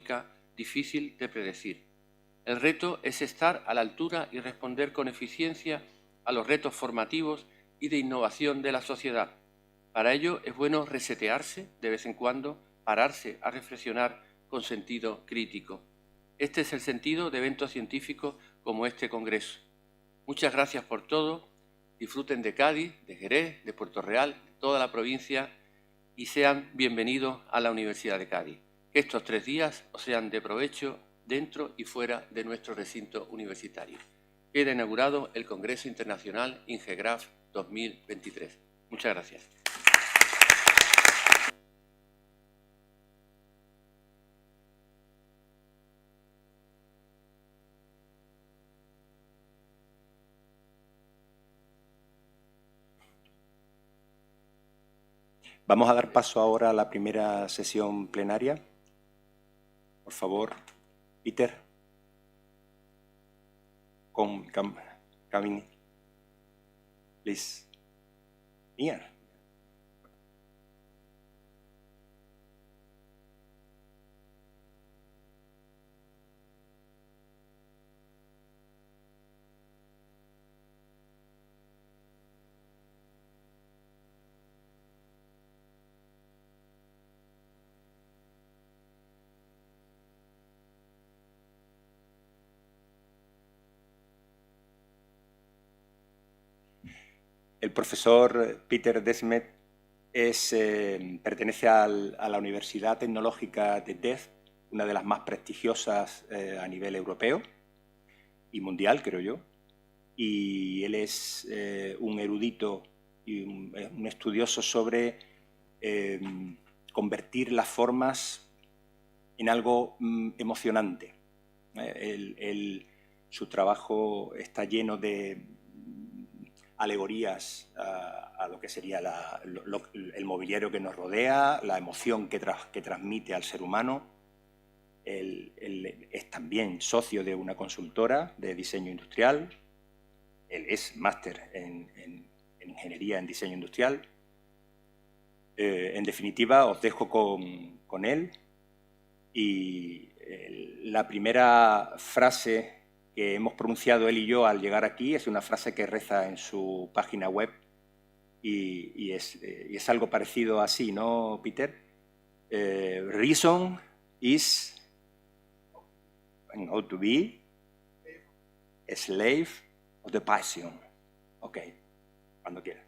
económica difícil de predecir. El reto es estar a la altura y responder con eficiencia a los retos formativos y de innovación de la sociedad. Para ello es bueno resetearse de vez en cuando, pararse a reflexionar con sentido crítico. Este es el sentido de eventos científicos como este congreso. Muchas gracias por todo. Disfruten de Cádiz, de Jerez, de Puerto Real, de toda la provincia y sean bienvenidos a la Universidad de Cádiz. Que estos 3 días os sean de provecho dentro y fuera de nuestro recinto universitario. Queda inaugurado el Congreso Internacional INGEGRAPH 2023. Muchas gracias. Vamos a dar paso ahora a la primera sesión plenaria. Por favor, Peter. Coming, please. Here. El profesor Peter Desmet pertenece a la Universidad Tecnológica de Delft, una de las más prestigiosas a nivel europeo y mundial, creo yo. Y él es un erudito y un estudioso sobre convertir las formas en algo emocionante. Su trabajo está lleno de alegorías a lo que sería el mobiliario que nos rodea, la emoción que transmite al ser humano. Él es también socio de una consultora de diseño industrial. Él es máster en ingeniería en diseño industrial. En definitiva, os dejo con él. Y la primera frase que hemos pronunciado él y yo al llegar aquí es una frase que reza en su página web y es algo parecido así, ¿no, Peter? Reason is how to be a slave of the passion. Ok, cuando quieras.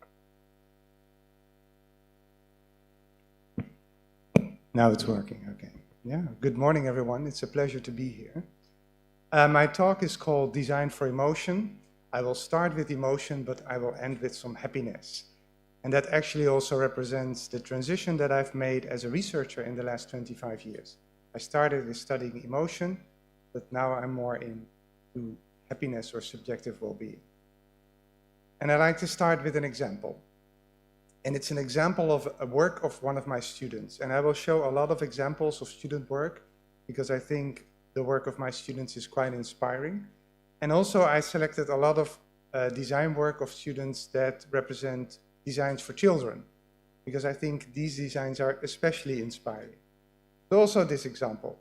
Now it's working, okay. Yeah, good morning everyone, it's a pleasure to be here. My talk is called Design for Emotion. I will start with emotion, but I will end with some happiness. And that actually also represents the transition that I've made as a researcher in the last 25 years. I started with studying emotion, but now I'm more into happiness or subjective well-being. And I'd like to start with an example. And it's an example of a work of one of my students. And I will show a lot of examples of student work because I think the work of my students is quite inspiring. And also I selected a lot of design work of students that represent designs for children, because I think these designs are especially inspiring. So also this example,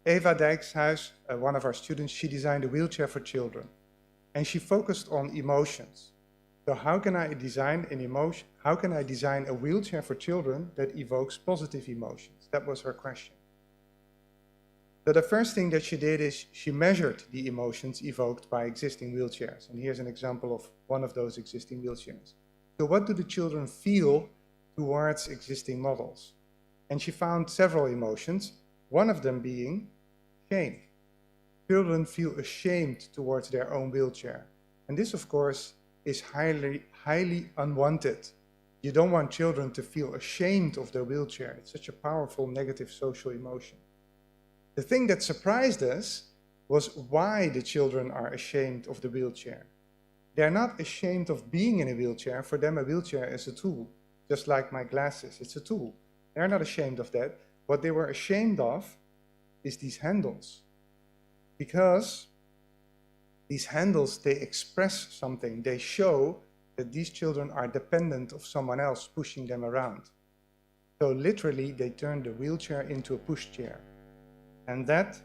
Eva Dijkshuis, one of our students, she designed a wheelchair for children, and she focused on emotions. So how can I design an emotion? How can I design a wheelchair for children that evokes positive emotions? That was her question. So the first thing that she did is she measured the emotions evoked by existing wheelchairs. And here's an example of one of those existing wheelchairs. So what do the children feel towards existing models? And she found several emotions, one of them being shame. Children feel ashamed towards their own wheelchair. And this, of course, is highly unwanted. You don't want children to feel ashamed of their wheelchair. It's such a powerful negative social emotion. The thing that surprised us was why the children are ashamed of the wheelchair. They're not ashamed of being in a wheelchair. For them, a wheelchair is a tool, just like my glasses, it's a tool. They're not ashamed of that. What they were ashamed of is these handles, because these handles, they express something. They show that these children are dependent of someone else pushing them around. So literally, they turned the wheelchair into a pushchair. And that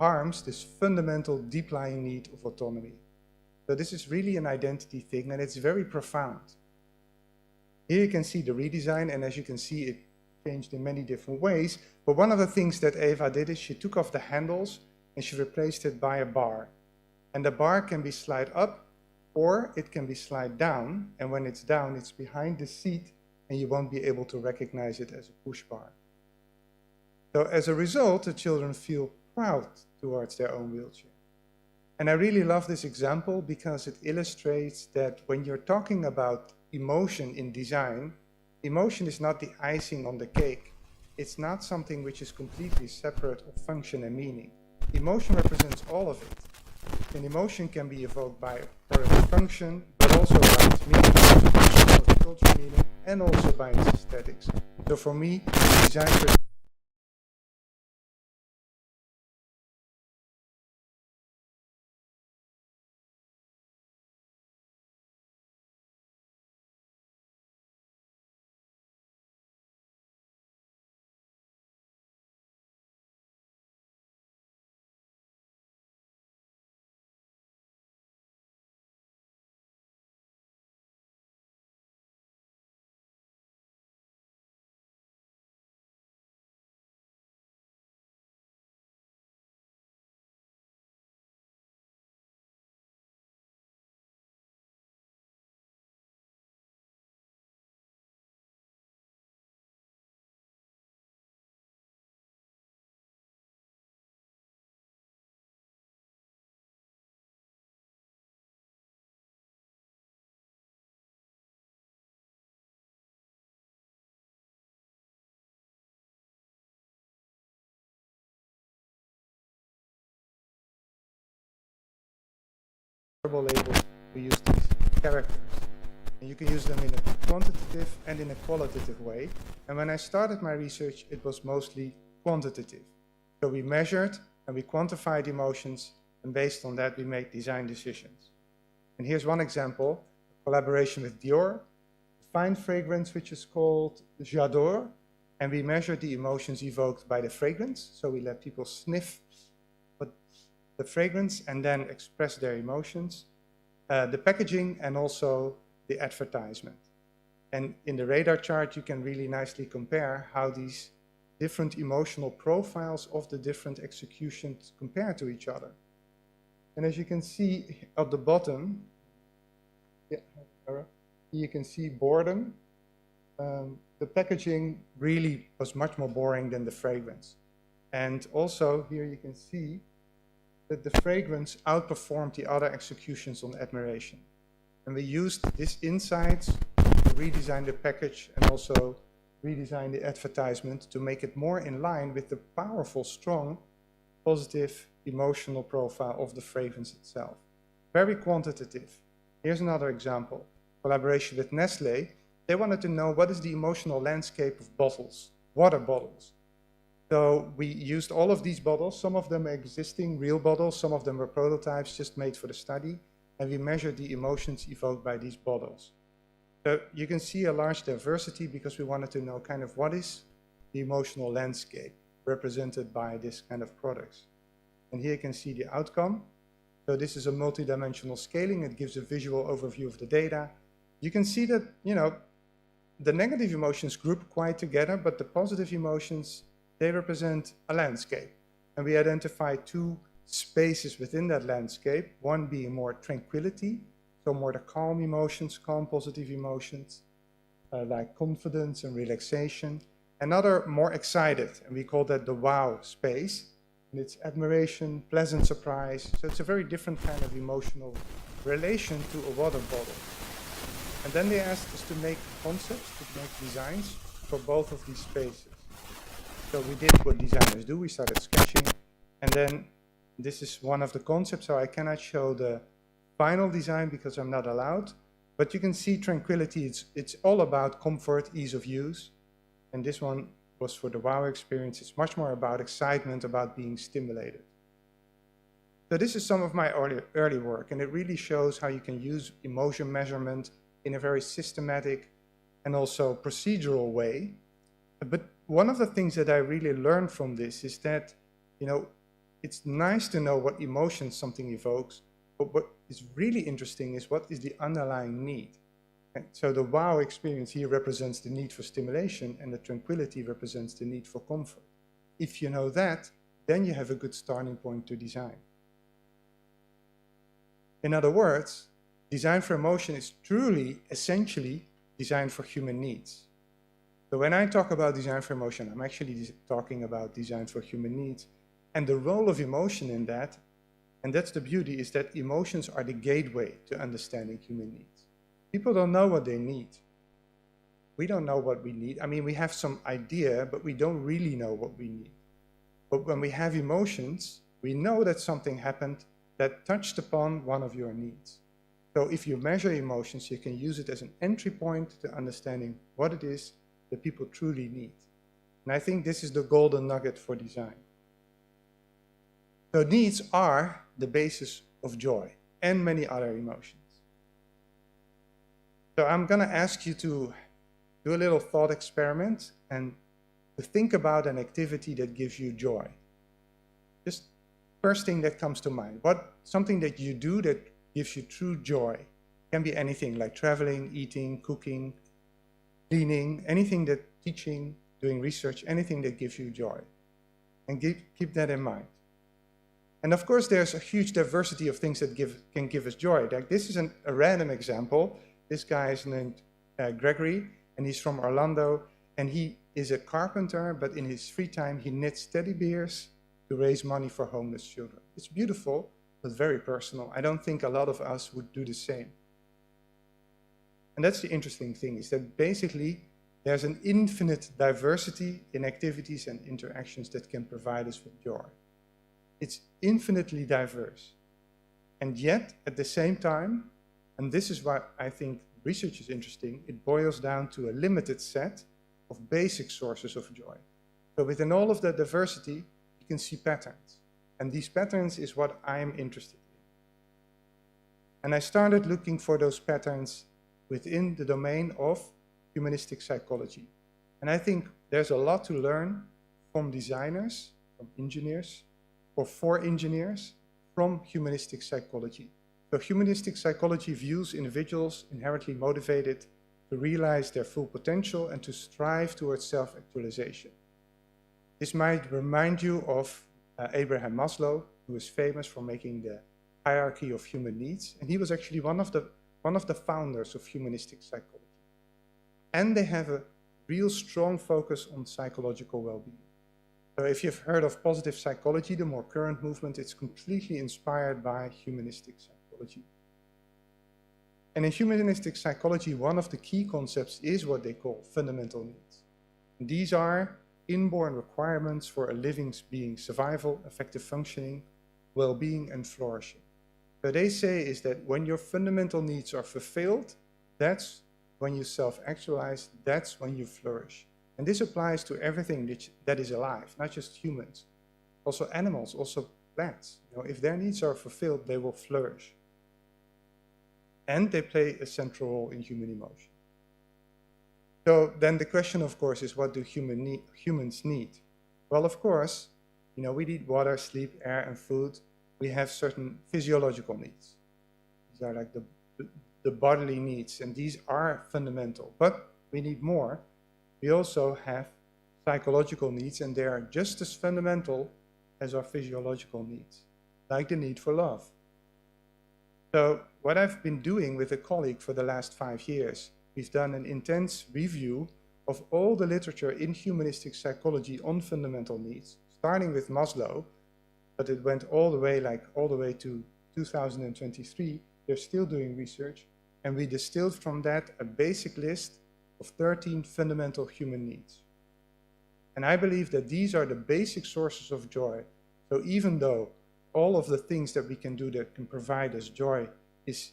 harms this fundamental deep-lying need of autonomy. So this is really an identity thing, and it's very profound. Here you can see the redesign, and as you can see, it changed in many different ways. But one of the things that Eva did is she took off the handles and she replaced it by a bar. And the bar can be slide up or it can be slide down. And when it's down, it's behind the seat and you won't be able to recognize it as a push bar. So as a result, the children feel proud towards their own wheelchair. And I really love this example because it illustrates that when you're talking about emotion in design, emotion is not the icing on the cake. It's not something which is completely separate of function and meaning. Emotion represents all of it. And emotion can be evoked by its function, but also by its meaning, its cultural meaning, and also by its aesthetics. So for me, design labels, we use these characters. And you can use them in a quantitative and in a qualitative way. And when I started my research, it was mostly quantitative. So we measured and we quantified emotions, and based on that, we made design decisions. And here's one example, a collaboration with Dior, a fine fragrance which is called J'adore, and we measured the emotions evoked by the fragrance. So we let people sniff the fragrance and then express their emotions, the packaging, and also the advertisement. And in the radar chart, you can really nicely compare how these different emotional profiles of the different executions compare to each other. And as you can see at the bottom, you can see boredom. The packaging really was much more boring than the fragrance. And also here you can see that the fragrance outperformed the other executions on admiration. And we used this insight to redesign the package and also redesign the advertisement to make it more in line with the powerful, strong, positive emotional profile of the fragrance itself. Very quantitative. Here's another example. Collaboration with Nestlé. They wanted to know what is the emotional landscape of bottles, water bottles. So we used all of these bottles. Some of them are existing real bottles, some of them were prototypes just made for the study, and we measured the emotions evoked by these bottles. So you can see a large diversity because we wanted to know kind of what is the emotional landscape represented by this kind of products. And here you can see the outcome. So this is a multidimensional scaling. It gives a visual overview of the data. You can see that, the negative emotions group quite together, but the positive emotions, they represent a landscape. And we identified two spaces within that landscape, one being more tranquility, so more the calm emotions, calm positive emotions, like confidence and relaxation. Another more excited, and we call that the wow space. And it's admiration, pleasant surprise. So it's a very different kind of emotional relation to a water bottle. And then they asked us to make concepts, to make designs for both of these spaces. So we did what designers do, we started sketching, and then this is one of the concepts, so I cannot show the final design because I'm not allowed, but you can see tranquility, it's all about comfort, ease of use, and this one was for the wow experience. It's much more about excitement, about being stimulated. So this is some of my early work, and it really shows how you can use emotion measurement in a very systematic and also procedural way. But one of the things that I really learned from this is that you know, it's nice to know what emotions something evokes, but what is really interesting is what is the underlying need. And so the wow experience here represents the need for stimulation, and the tranquility represents the need for comfort. If you know that, then you have a good starting point to design. In other words, design for emotion is truly, essentially, designed for human needs. So when I talk about design for emotion, I'm actually talking about design for human needs. And the role of emotion in that, and that's the beauty, is that emotions are the gateway to understanding human needs. People don't know what they need. We don't know what we need. I mean, we have some idea, but we don't really know what we need. But when we have emotions, we know that something happened that touched upon one of your needs. So if you measure emotions, you can use it as an entry point to understanding what it is that people truly need. And I think this is the golden nugget for design. So needs are the basis of joy and many other emotions. So I'm going to ask you to do a little thought experiment and to think about an activity that gives you joy. Just first thing that comes to mind. Something that you do that gives you true joy. Can be anything like traveling, eating, cooking, cleaning, anything that teaching, doing research, anything that gives you joy. And keep that in mind. And of course, there's a huge diversity of things that can give us joy. Like this is a random example. This guy is named Gregory, and he's from Orlando, and he is a carpenter, but in his free time, he knits teddy bears to raise money for homeless children. It's beautiful, but very personal. I don't think a lot of us would do the same. And that's the interesting thing, is that basically there's an infinite diversity in activities and interactions that can provide us with joy. It's infinitely diverse. And yet, at the same time, and this is why I think research is interesting, it boils down to a limited set of basic sources of joy. So within all of that diversity, you can see patterns. And these patterns is what I'm interested in. And I started looking for those patterns within the domain of humanistic psychology. And I think there's a lot to learn from designers, from engineers, or for engineers, from humanistic psychology. So humanistic psychology views individuals inherently motivated to realize their full potential and to strive towards self-actualization. This might remind you of Abraham Maslow, who is famous for making the hierarchy of human needs. And he was actually one of the founders of humanistic psychology. And they have a real strong focus on psychological well-being. So if you've heard of positive psychology, the more current movement, it's completely inspired by humanistic psychology. And in humanistic psychology, one of the key concepts is what they call fundamental needs. And these are inborn requirements for a living being's survival, effective functioning, well-being, and flourishing. So they say is that when your fundamental needs are fulfilled, that's when you self-actualize, that's when you flourish. And this applies to everything that is alive, not just humans, also animals, also plants. You know, if their needs are fulfilled, they will flourish. And they play a central role in human emotion. So then the question, of course, is what do humans need? Well, of course, you know, we need water, sleep, air, and food. We have certain physiological needs. These are like the bodily needs, and these are fundamental. But we need more. We also have psychological needs, and they are just as fundamental as our physiological needs, like the need for love. So what I've been doing with a colleague for the last 5 years, we've done an intense review of all the literature in humanistic psychology on fundamental needs, starting with Maslow, but it went all the way to 2023. They're still doing research, and we distilled from that a basic list of 13 fundamental human needs. And I believe that these are the basic sources of joy. So even though all of the things that we can do that can provide us joy is,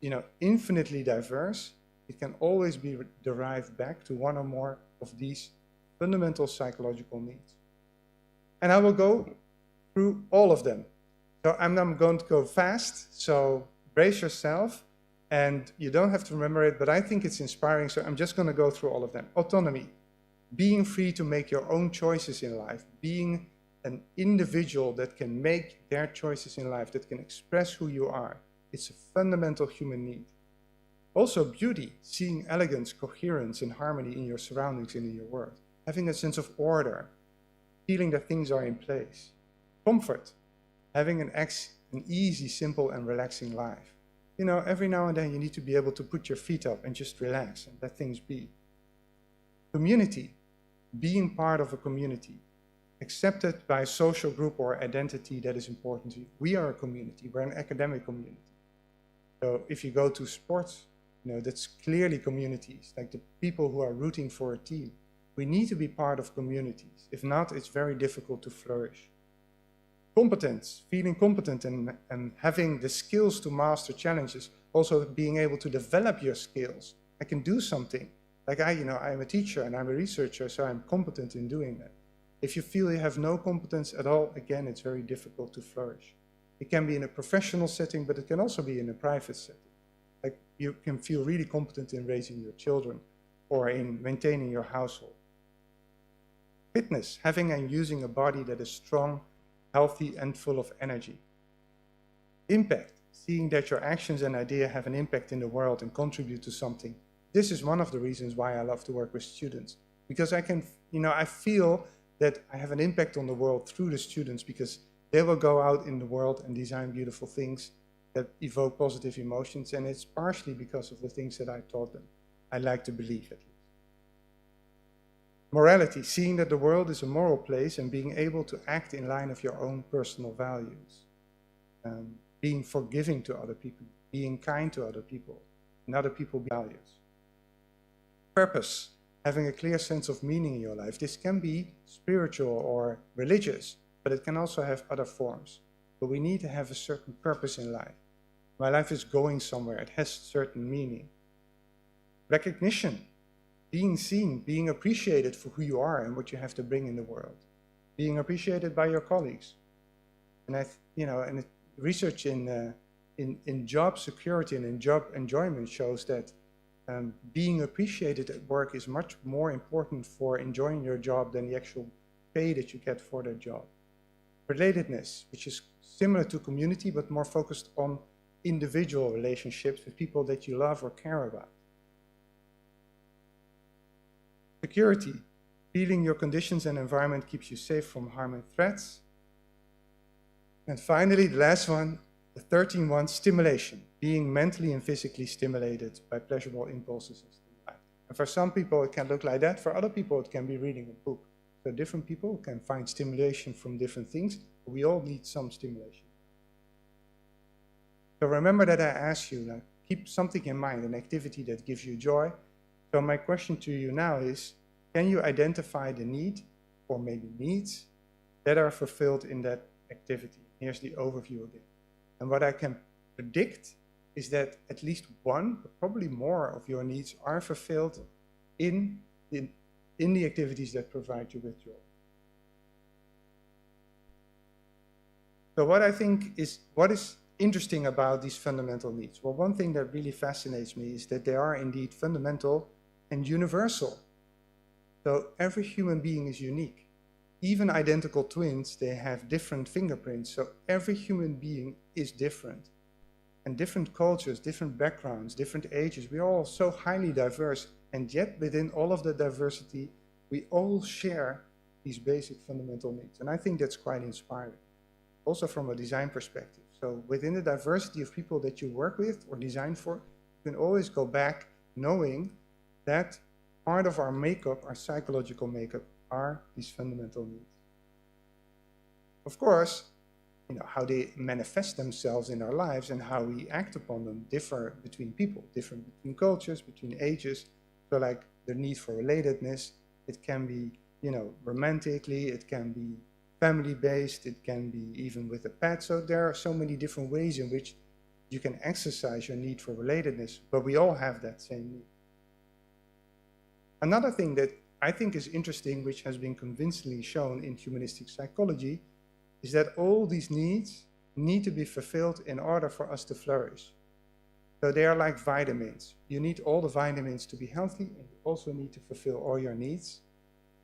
you know, infinitely diverse, it can always be derived back to one or more of these fundamental psychological needs. And I will go through all of them. So I'm going to go fast, so brace yourself. And you don't have to remember it, but I think it's inspiring, so I'm just going to go through all of them. Autonomy, being free to make your own choices in life, being an individual that can make their choices in life, that can express who you are. It's a fundamental human need. Also beauty, seeing elegance, coherence, and harmony in your surroundings and in your world. Having a sense of order, feeling that things are in place. Comfort, having an easy, simple, and relaxing life. You know, every now and then you need to be able to put your feet up and just relax and let things be. Community, being part of a community, accepted by a social group or identity that is important to you. We are a community, we're an academic community. So if you go to sports, you know, that's clearly communities, like the people who are rooting for a team. We need to be part of communities. If not, it's very difficult to flourish. Competence, feeling competent and having the skills to master challenges, also being able to develop your skills. I can do something. Like I'm a teacher and I'm a researcher, so I'm competent in doing that. If you feel you have no competence at all, again, it's very difficult to flourish. It can be in a professional setting, but it can also be in a private setting. Like you can feel really competent in raising your children or in maintaining your household. Fitness, having and using a body that is strong, healthy, and full of energy. Impact, seeing that your actions and ideas have an impact in the world and contribute to something. This is one of the reasons why I love to work with students, because I feel that I have an impact on the world through the students, because they will go out in the world and design beautiful things that evoke positive emotions, and it's partially because of the things that I taught them. I like to believe at least. Morality, seeing that the world is a moral place and being able to act in line of your own personal values. Being forgiving to other people, being kind to other people, and other people's values. Purpose, having a clear sense of meaning in your life. This can be spiritual or religious, but it can also have other forms. But we need to have a certain purpose in life. My life is going somewhere, it has certain meaning. Recognition, being seen, being appreciated for who you are and what you have to bring in the world. Being appreciated by your colleagues. And research in job security and in job enjoyment shows that being appreciated at work is much more important for enjoying your job than the actual pay that you get for that job. Relatedness, which is similar to community, but more focused on individual relationships with people that you love or care about. Security, feeling your conditions and environment keeps you safe from harm and threats. And finally, the last one, the 13th one, stimulation, being mentally and physically stimulated by pleasurable impulses and stimuli. And for some people, it can look like that. For other people, it can be reading a book. So different people can find stimulation from different things, but we all need some stimulation. So remember that I asked you, keep something in mind, an activity that gives you joy. So my question to you now is, can you identify the need, or maybe needs, that are fulfilled in that activity? Here's the overview again. And what I can predict is that at least one, but probably more of your needs are fulfilled in the activities that provide you with joy. So what I think is, what is interesting about these fundamental needs? Well, one thing that really fascinates me is that they are indeed fundamental and universal. So every human being is unique. Even identical twins, they have different fingerprints. So every human being is different. And different cultures, different backgrounds, different ages, we're all so highly diverse. And yet within all of the diversity, we all share these basic fundamental needs. And I think that's quite inspiring. Also from a design perspective. So within the diversity of people that you work with or design for, you can always go back knowing that part of our makeup, our psychological makeup, are these fundamental needs. Of course, how they manifest themselves in our lives and how we act upon them differ between people, different between cultures, between ages. So like the need for relatedness, it can be, romantically, it can be family-based, it can be even with a pet. So there are so many different ways in which you can exercise your need for relatedness, but we all have that same need. Another thing that I think is interesting, which has been convincingly shown in humanistic psychology, is that all these needs need to be fulfilled in order for us to flourish. So they are like vitamins. You need all the vitamins to be healthy, and you also need to fulfill all your needs.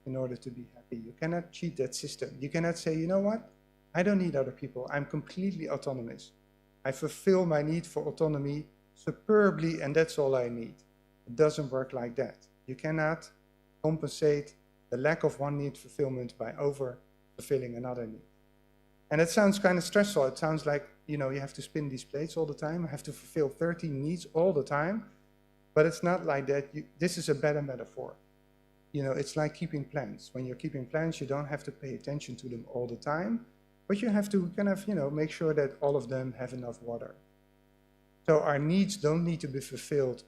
in order to be happy. You cannot cheat that system. You cannot say, you know what? I don't need other people. I'm completely autonomous. I fulfill my need for autonomy superbly, and that's all I need. It doesn't work like that. You cannot compensate the lack of one need fulfillment by over-fulfilling another need. And it sounds kind of stressful. It sounds like, you know, you have to spin these plates all the time. I have to fulfill 13 needs all the time. But it's not like that. This is a better metaphor. You know, it's like keeping plants. When you're keeping plants, you don't have to pay attention to them all the time, but you have to kind of, you know, make sure that all of them have enough water. So our needs don't need to be fulfilled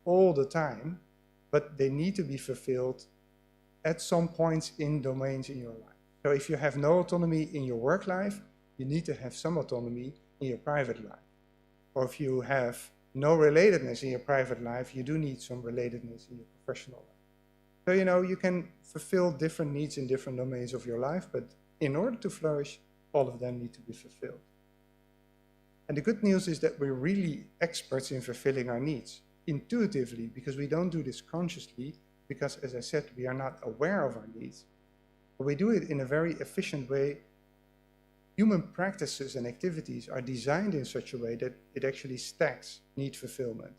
all the time, but they need to be fulfilled at some points in domains in your life. So if you have no autonomy in your work life, you need to have some autonomy in your private life. Or if you have no relatedness in your private life, you do need some relatedness in your professional life. So, you know, you can fulfill different needs in different domains of your life, but in order to flourish, all of them need to be fulfilled. And the good news is that we're really experts in fulfilling our needs intuitively, because we don't do this consciously, because, as I said, we are not aware of our needs. But we do it in a very efficient way. Human practices and activities are designed in such a way that it actually stacks need fulfillment.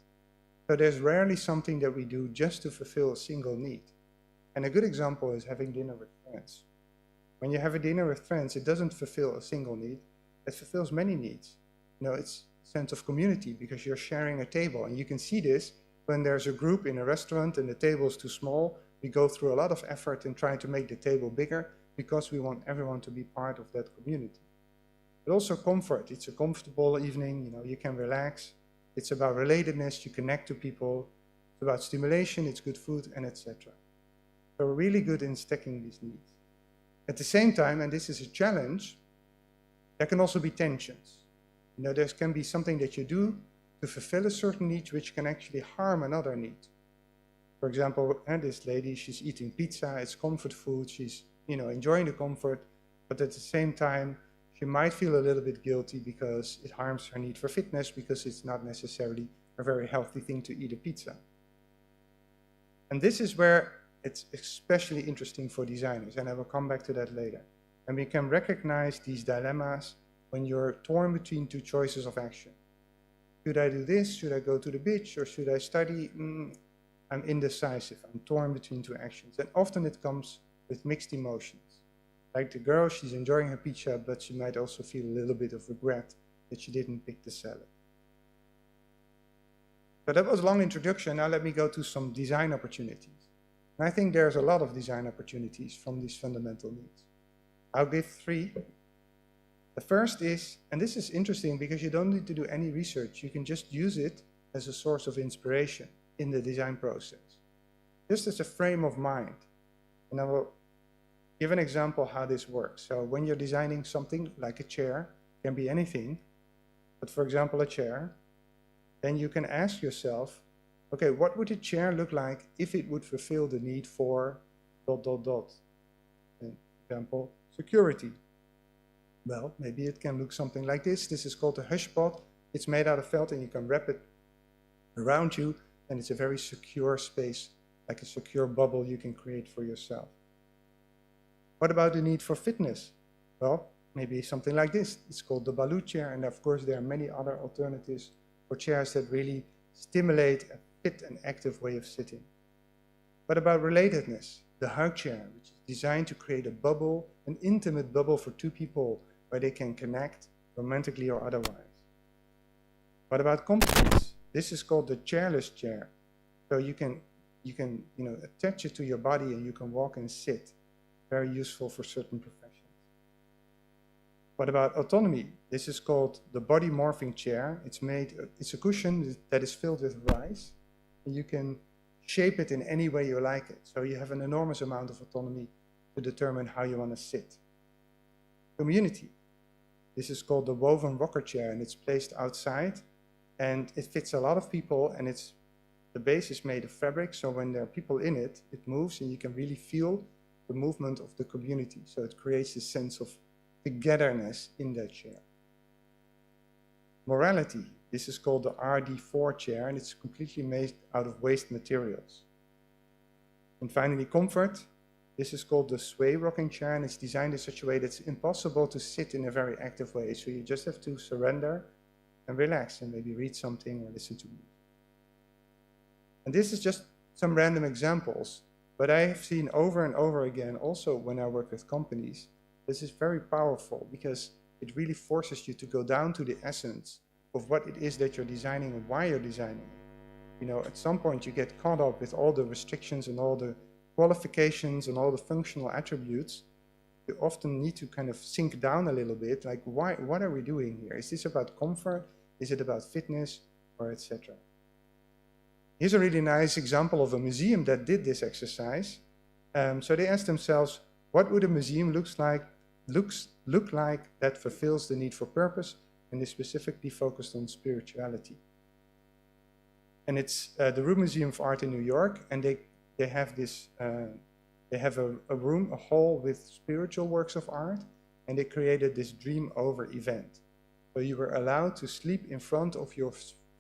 So there's rarely something that we do just to fulfill a single need. And a good example is having dinner with friends. When you have a dinner with friends, it doesn't fulfill a single need, it fulfills many needs. You know, it's a sense of community because you're sharing a table. And you can see this when there's a group in a restaurant and the table is too small. We go through a lot of effort in trying to make the table bigger because we want everyone to be part of that community. But also comfort. It's a comfortable evening, you know, you can relax. It's about relatedness, you connect to people. It's about stimulation, it's good food, and etc. So we're really good in stacking these needs. At the same time, and this is a challenge, there can also be tensions. You know, there can be something that you do to fulfill a certain need which can actually harm another need. For example, this lady, she's eating pizza, it's comfort food, she's, you know, enjoying the comfort, but at the same time, she might feel a little bit guilty because it harms her need for fitness, because it's not necessarily a very healthy thing to eat a pizza. And this is where it's especially interesting for designers, and I will come back to that later. And we can recognize these dilemmas when you're torn between two choices of action. Should I do this? Should I go to the beach? Or should I study? I'm indecisive. I'm torn between two actions. And often it comes with mixed emotions. Like the girl, she's enjoying her pizza, but she might also feel a little bit of regret that she didn't pick the salad. So that was a long introduction. Now let me go to some design opportunities. And I think there's a lot of design opportunities from these fundamental needs. I'll give three. The first is, and this is interesting because you don't need to do any research. You can just use it as a source of inspiration in the design process, just as a frame of mind. And I will give an example how this works. So when you're designing something like a chair, it can be anything, but for example, a chair, then you can ask yourself, okay, what would a chair look like if it would fulfill the need for ... For example, security. Well, maybe it can look something like this. This is called a hush pod. It's made out of felt and you can wrap it around you, and it's a very secure space, like a secure bubble you can create for yourself. What about the need for fitness? Well, maybe something like this. It's called the Baloo chair, and of course there are many other alternatives for chairs that really stimulate a fit and active way of sitting. What about relatedness? The hug chair, which is designed to create a bubble, an intimate bubble for two people where they can connect romantically or otherwise. What about competence? This is called the chairless chair. So you can attach it to your body and you can walk and sit. Very useful for certain professions. What about autonomy? This is called the body morphing chair. It's a cushion that is filled with rice, and you can shape it in any way you like it. So you have an enormous amount of autonomy to determine how you want to sit. Community. This is called the woven rocker chair, and it's placed outside, and it fits a lot of people, and the base is made of fabric, so when there are people in it, it moves, and you can really feel the movement of the community. So it creates a sense of togetherness in that chair. Morality. This is called the RD4 chair, and it's completely made out of waste materials. And finally, comfort. This is called the sway rocking chair, and it's designed in such a way that it's impossible to sit in a very active way. So you just have to surrender and relax and maybe read something or listen to music. And this is just some random examples, but I have seen over and over again, also when I work with companies, this is very powerful because it really forces you to go down to the essence of what it is that you're designing and why you're designing it. You know, at some point you get caught up with all the restrictions and all the qualifications and all the functional attributes. You often need to kind of sink down a little bit, like what are we doing here? Is this about comfort? Is it about fitness, or etc.? Here's a really nice example of a museum that did this exercise. So they asked themselves, what would a museum look like that fulfills the need for purpose, and they specifically focused on spirituality. And it's the Room Museum of Art in New York, and they have this, they have a room, a hall with spiritual works of art, and they created this dream over event. So you were allowed to sleep in front of your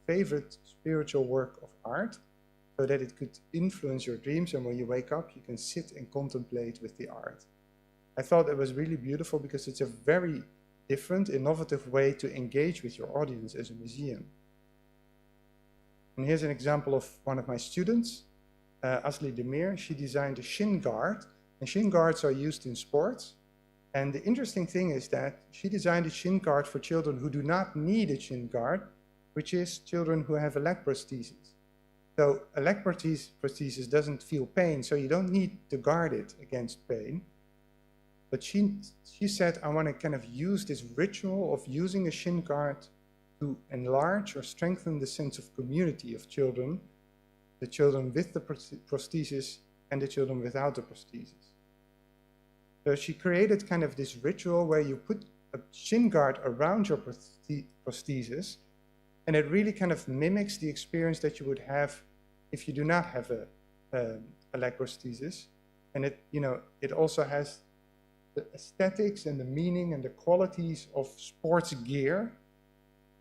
favorite spiritual work of art so that it could influence your dreams, and when you wake up, you can sit and contemplate with the art. I thought it was really beautiful because it's a very different, innovative way to engage with your audience as a museum. And here's an example of one of my students, Asli Demir. She designed a shin guard, and shin guards are used in sports. And the interesting thing is that she designed a shin guard for children who do not need a shin guard, which is children who have a leg prosthesis. So a leg prosthesis doesn't feel pain, so you don't need to guard it against pain. But she said, I want to kind of use this ritual of using a shin guard to enlarge or strengthen the sense of community of children, the children with the prosthesis and the children without the prosthesis. So she created kind of this ritual where you put a shin guard around your prosthesis, and it really kind of mimics the experience that you would have if you do not have a leg prosthesis. And it also has the aesthetics and the meaning and the qualities of sports gear.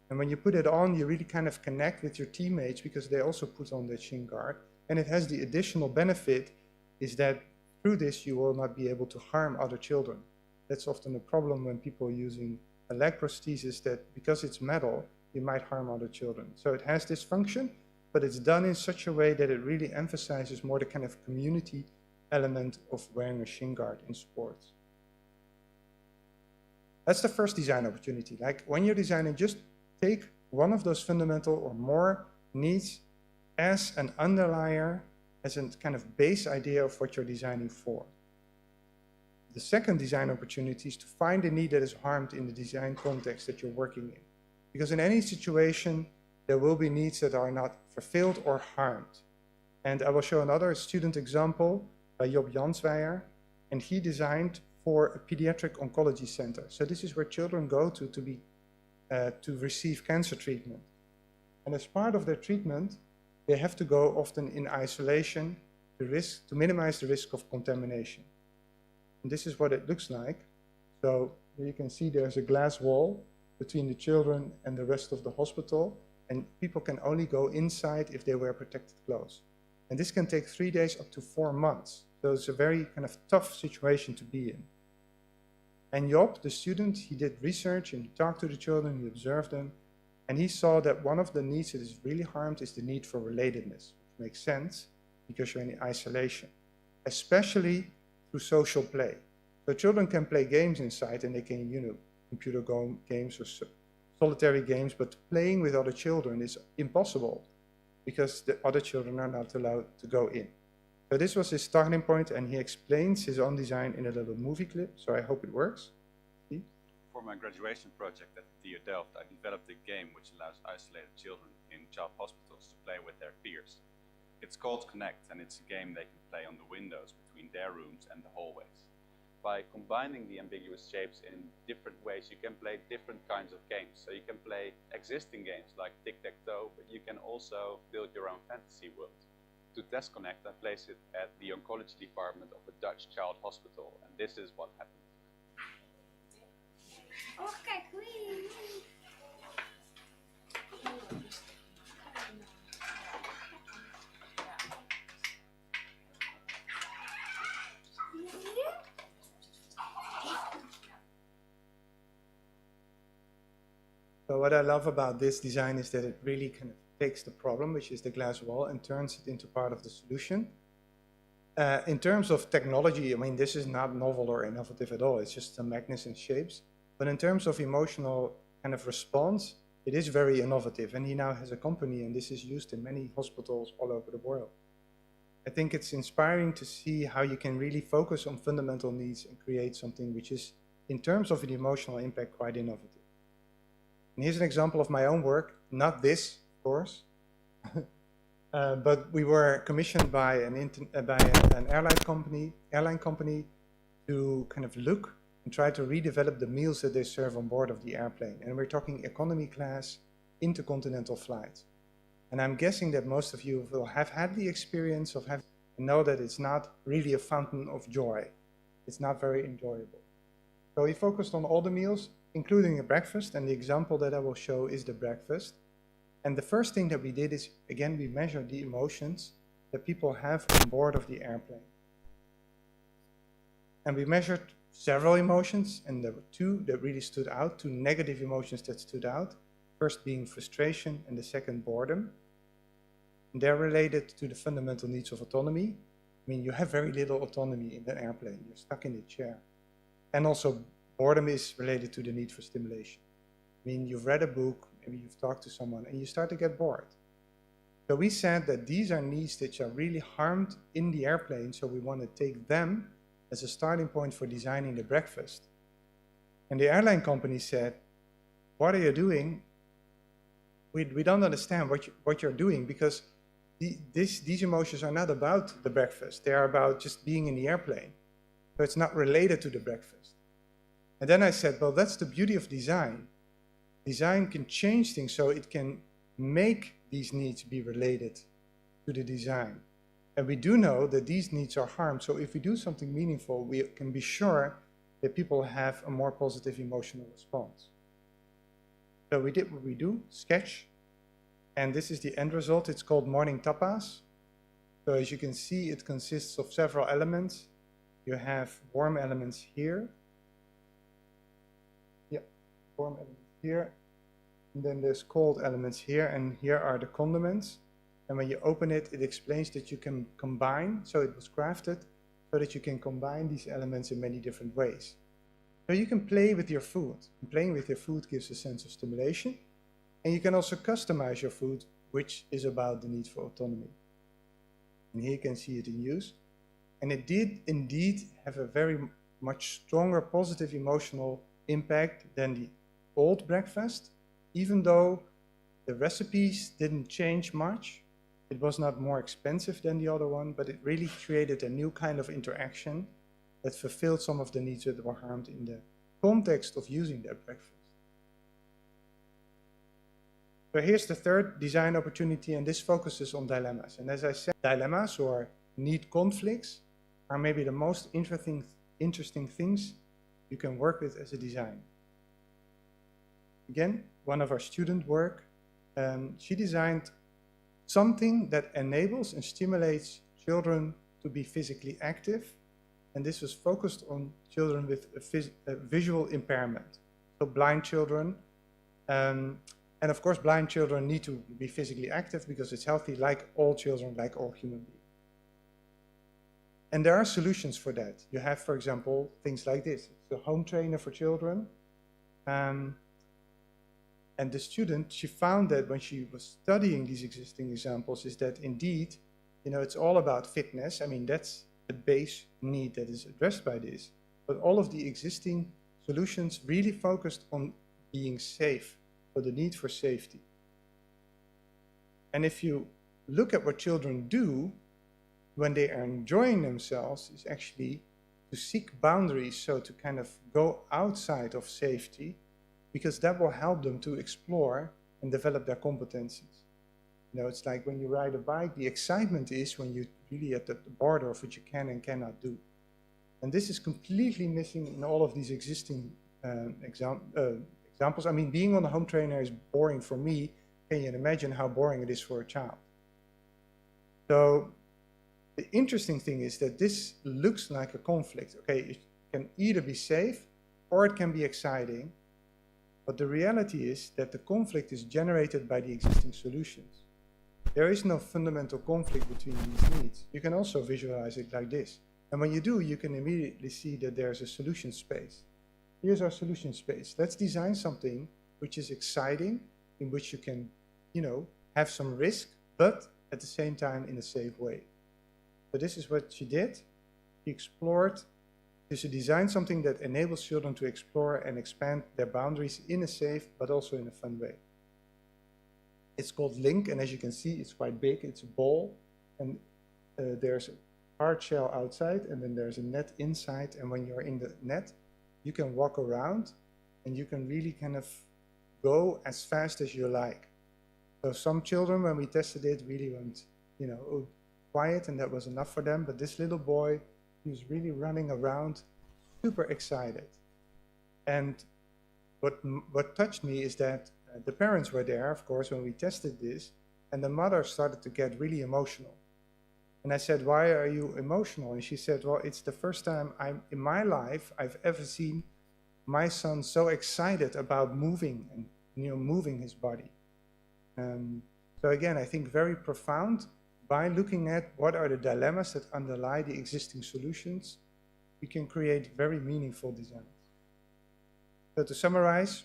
And when you put it on, you really kind of connect with your teammates because they also put on the shin guard. And it has the additional benefit is that through this, you will not be able to harm other children. That's often a problem when people are using a leg prosthesis, that because it's metal, you might harm other children. So it has this function, but it's done in such a way that it really emphasizes more the kind of community element of wearing a shin guard in sports. That's the first design opportunity. Like when you're designing, just take one of those fundamental or more needs as an underlier, as a kind of base idea of what you're designing for. The second design opportunity is to find a need that is harmed in the design context that you're working in. Because in any situation, there will be needs that are not fulfilled or harmed. And I will show another student example by Job Jansweijer, and he designed for a pediatric oncology center. So this is where children go to receive cancer treatment. And as part of their treatment, they have to go often in isolation to minimize the risk of contamination. And this is what it looks like. So here you can see there's a glass wall between the children and the rest of the hospital, and people can only go inside if they wear protective clothes. And this can take 3 days up to 4 months. So it's a very kind of tough situation to be in. And Job, the student, he did research and he talked to the children, he observed them, and he saw that one of the needs that is really harmed is the need for relatedness, which makes sense because you're in isolation, especially through social play. So children can play games inside and they can, computer games or solitary games, but playing with other children is impossible because the other children are not allowed to go in. So this was his starting point, and he explains his own design in a little movie clip, so I hope it works. See? For my graduation project at the TU Delft, I developed a game which allows isolated children in child hospitals to play with their peers. It's called Connect, and it's a game they can play on the windows between their rooms and the hallways. By combining the ambiguous shapes in different ways, you can play different kinds of games. So you can play existing games like tic-tac-toe, but you can also build your own fantasy world. To test Connect, I placed it at the oncology department of a Dutch child hospital, and this is what happened. Oh, kijk, wee. So what I love about this design is that it really kind of takes the problem, which is the glass wall, and turns it into part of the solution. In terms of technology, I mean, this is not novel or innovative at all. It's just some magnets and shapes. But in terms of emotional kind of response, it is very innovative. And he now has a company, and this is used in many hospitals all over the world. I think it's inspiring to see how you can really focus on fundamental needs and create something which is, in terms of an emotional impact, quite innovative. And here's an example of my own work, not this, of course, but we were commissioned by an airline company to kind of look and try to redevelop the meals that they serve on board of the airplane. And we're talking economy class, intercontinental flights. And I'm guessing that most of you will have had the experience of having and know that it's not really a fountain of joy. It's not very enjoyable. So we focused on all the meals, including a breakfast, and the example that I will show is the breakfast. And the first thing that we did is, again, we measured the emotions that people have on board of the airplane. And we measured several emotions, and there were two that really stood out, two negative emotions that stood out. First being frustration, and the second boredom. And they're related to the fundamental needs of autonomy. I mean, you have very little autonomy in the airplane. You're stuck in the chair. And also, boredom is related to the need for stimulation. I mean, you've read a book, maybe you've talked to someone, and you start to get bored. So we said that these are needs that are really harmed in the airplane, so we want to take them as a starting point for designing the breakfast. And the airline company said, what are you doing? We don't understand what you're doing, because these emotions are not about the breakfast. They are about just being in the airplane. So it's not related to the breakfast. And then I said, well, that's the beauty of design. Design can change things, so it can make these needs be related to the design. And we do know that these needs are harmed. So if we do something meaningful, we can be sure that people have a more positive emotional response. So we did what we do, sketch. And this is the end result. It's called Morning Tapas. So as you can see, it consists of several elements. You have warm elements here. Yeah, warm elements here. And then there's cold elements here, and here are the condiments. And when you open it, it explains that you can combine. So it was crafted so that you can combine these elements in many different ways. So you can play with your food. And playing with your food gives a sense of stimulation. And you can also customize your food, which is about the need for autonomy. And here you can see it in use. And it did indeed have a very much stronger positive emotional impact than the old breakfast, even though the recipes didn't change much. It was not more expensive than the other one, but it really created a new kind of interaction that fulfilled some of the needs that were harmed in the context of using that breakfast. So here's the third design opportunity, and this focuses on dilemmas. And as I said, dilemmas or need conflicts are maybe the most interesting things you can work with as a design. Again, one of our student work, she designed something that enables and stimulates children to be physically active. And this was focused on children with a visual impairment. So blind children. And of course, blind children need to be physically active because it's healthy, like all children, like all human beings. And there are solutions for that. You have, for example, things like this. It's a home trainer for children. And the student, she found that when she was studying these existing examples, is that indeed, it's all about fitness. I mean, that's the base need that is addressed by this. But all of the existing solutions really focused on being safe, so the need for safety. And if you look at what children do when they are enjoying themselves, is actually to seek boundaries, so to kind of go outside of safety, because that will help them to explore and develop their competencies. It's like when you ride a bike, the excitement is when you're really at the border of what you can and cannot do. And this is completely missing in all of these existing examples. I mean, being on a home trainer is boring for me. Can you imagine how boring it is for a child? So the interesting thing is that this looks like a conflict. Okay, it can either be safe or it can be exciting. But the reality is that the conflict is generated by the existing solutions. There is no fundamental conflict between these needs. You can also visualize it like this. And when you do, you can immediately see that there's a solution space. Here's our solution space. Let's design something which is exciting, in which you can, have some risk, but at the same time in a safe way. So this is what she did. She explored. She designed something that enables children to explore and expand their boundaries in a safe, but also in a fun way. It's called Link, and as you can see, it's quite big. It's a ball, and there's a hard shell outside, and then there's a net inside. And when you're in the net, you can walk around, and you can really kind of go as fast as you like. So some children, when we tested it, really went, quiet, and that was enough for them. But this little boy, he was really running around, super excited. And what touched me is that the parents were there, of course, when we tested this, and the mother started to get really emotional. And I said, "Why are you emotional?" And she said, "Well, it's the first time in my life I've ever seen my son so excited about moving and moving his body." So again, I think very profound. By looking at what are the dilemmas that underlie the existing solutions, we can create very meaningful designs. So to summarize,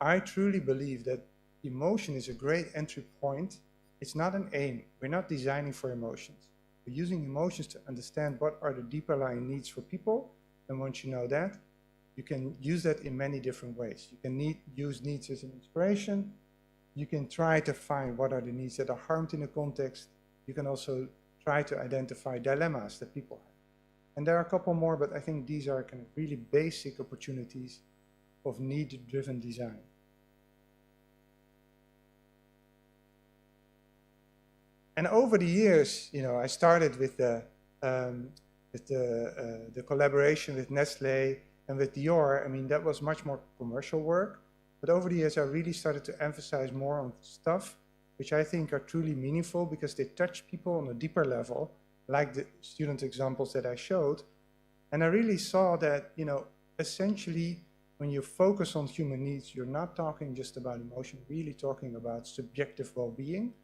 I truly believe that emotion is a great entry point. It's not an aim. We're not designing for emotions. We're using emotions to understand what are the deeper lying needs for people. And once you know that, you can use that in many different ways. You can use needs as an inspiration. You can try to find what are the needs that are harmed in a context. You can also try to identify dilemmas that people have. And there are a couple more, but I think these are kind of really basic opportunities of need-driven design. And over the years, I started with the collaboration with Nestlé and with Dior. I mean, that was much more commercial work. But over the years, I really started to emphasize more on stuff which I think are truly meaningful because they touch people on a deeper level, like the student examples that I showed. And I really saw that, essentially, when you focus on human needs, you're not talking just about emotion, really talking about subjective well-being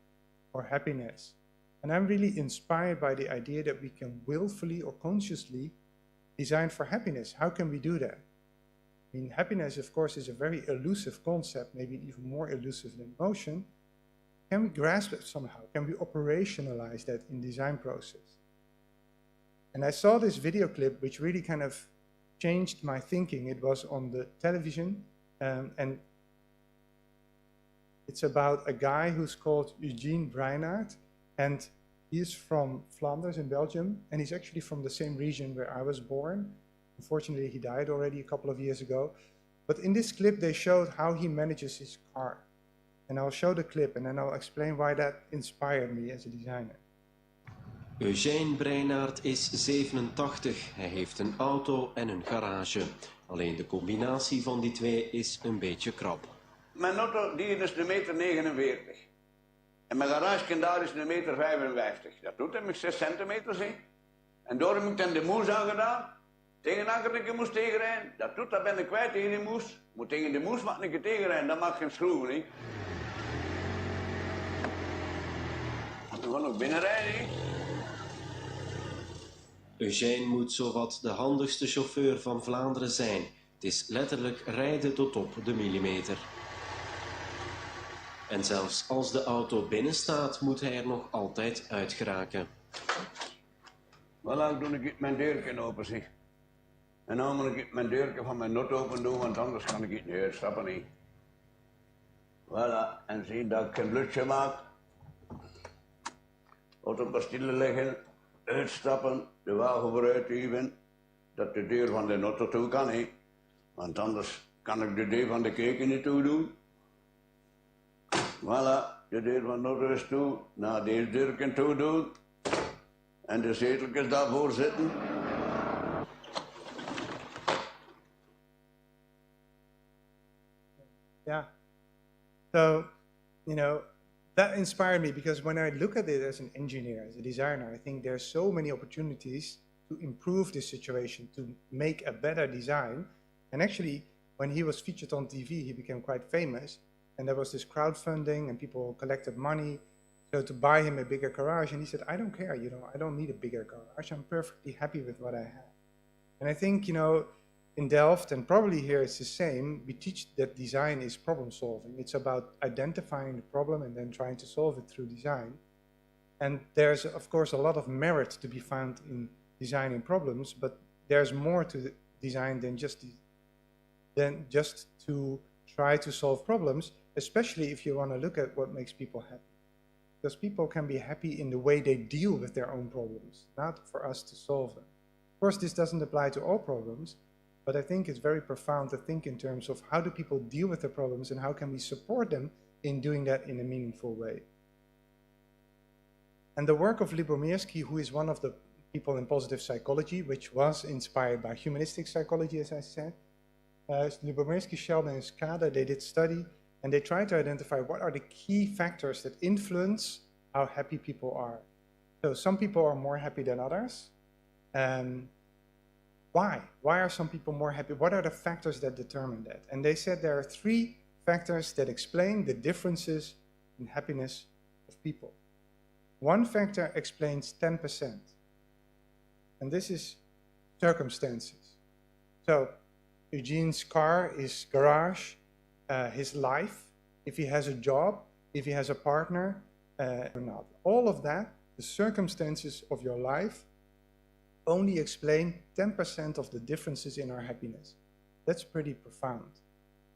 or happiness. And I'm really inspired by the idea that we can willfully or consciously design for happiness. How can we do that? I mean, happiness, of course, is a very elusive concept, maybe even more elusive than emotion. Can we grasp it somehow? Can we operationalize that in design process? And I saw this video clip which really kind of changed my thinking. It was on the television, and it's about a guy who's called Eugene Breinaert, and he's from Flanders in Belgium, and he's actually from the same region where I was born. Unfortunately, he died already a couple of years ago. But in this clip, they showed how he manages his car. And I'll show the clip, and then I'll explain why that inspired me as a designer. Eugene Breinaert is 87. Hij heeft een auto en een garage. Alleen de combinatie van die twee is een beetje krap. Mijn auto die is 1,49 meter. En mijn garage daar is 1,55 meter. Dat doet hem 6 centimeter. En door heb ik dan de moes aangedaan. Tegen een keer moest tegenrijden. Dat ben ik kwijt tegen die moes. Moet tegen de moes mag ik een keer tegenrijden. Dat mag geen schroeven. He. We gaan ook binnenrijden. Eugene moet zowat de handigste chauffeur van Vlaanderen zijn. Het is letterlijk rijden tot op de millimeter. En zelfs als de auto binnen staat, moet hij er nog altijd uit geraken. Voilà, doe ik mijn deurtje open, zeg. En dan moet ik mijn deurtje van mijn not open doen, want anders kan ik niet uitstappen. Niet. Voilà, en zie dat ik een blusje maak. Auto op stille leggen, uitstappen, de wagen vooruit duwen, dat de deur van de auto toe kan. He. Want anders kan ik de deur van de keuken niet toe doen. Voilà, de deur van de auto is toe, nou deze deur toe doen. En de zeteltjes daarvoor zitten. Yeah. So, that inspired me because when I look at it as an engineer, as a designer, I think there's so many opportunities to improve this situation, to make a better design. And actually, when he was featured on TV, he became quite famous. And there was this crowdfunding and people collected money to buy him a bigger garage. And he said, I don't care, you know, I don't need a bigger garage. I'm perfectly happy with what I have. And I think, you know, in Delft, and probably here it's the same, we teach that design is problem solving. It's about identifying the problem and then trying to solve it through design. And there's, of course, a lot of merit to be found in designing problems, but there's more to the design than just to try to solve problems, especially if you want to look at what makes people happy. Because people can be happy in the way they deal with their own problems, not for us to solve them. Of course, this doesn't apply to all problems, but I think it's very profound to think in terms of how do people deal with their problems and how can we support them in doing that in a meaningful way. And the work of Lubomirski, who is one of the people in positive psychology, which was inspired by humanistic psychology, as I said, Lubomirski, Sheldon, and Skada, they did study, and they tried to identify what are the key factors that influence how happy people are. So some people are more happy than others. Why? Why are some people more happy? What are the factors that determine that? And they said there are 3 factors that explain the differences in happiness of people. One factor explains 10%, and this is circumstances. So Eugene's car, his garage, his life, if he has a job, if he has a partner or not. All of that, the circumstances of your life, only explain 10% of the differences in our happiness. That's pretty profound.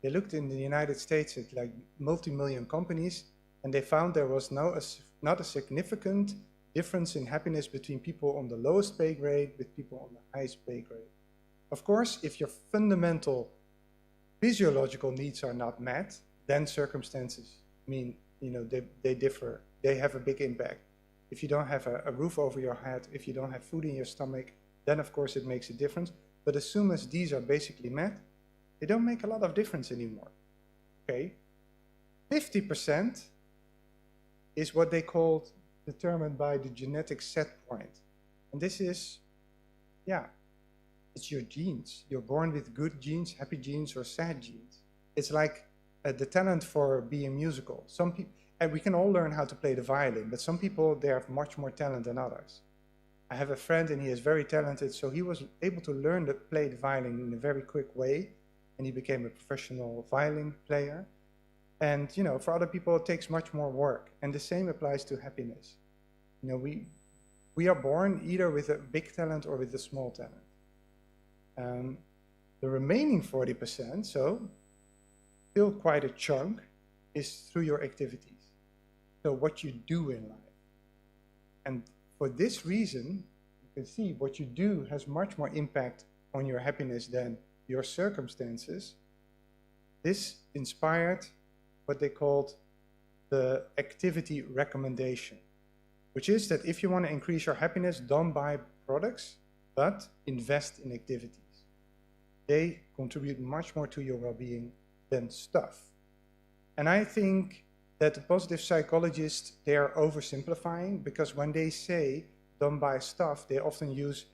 They looked in the United States at like multi-million companies, and they found there was not a significant difference in happiness between people on the lowest pay grade with people on the highest pay grade. Of course, if your fundamental physiological needs are not met, then circumstances mean, you know, they differ. They have a big impact. If you don't have a roof over your head, if you don't have food in your stomach, then of course it makes a difference. But as soon as these are basically met, they don't make a lot of difference anymore. Okay? 50% is what they called determined by the genetic set point. And this is, yeah, it's your genes. You're born with good genes, happy genes, or sad genes. It's like the talent for being musical. Some people, and we can all learn how to play the violin, but some people, they have much more talent than others. I have a friend and he is very talented, so he was able to learn to play the violin in a very quick way, and he became a professional violin player. And, you know, for other people, it takes much more work. And the same applies to happiness. You know, we are born either with a big talent or with a small talent. The remaining 40%, so still quite a chunk, is through your activities. So what you do in life. And for this reason, you can see what you do has much more impact on your happiness than your circumstances. This inspired what they called the activity recommendation, which is that if you want to increase your happiness, don't buy products, but invest in activities. They contribute much more to your well-being than stuff. And I think that the positive psychologists, they are oversimplifying, because when they say don't buy stuff, they often use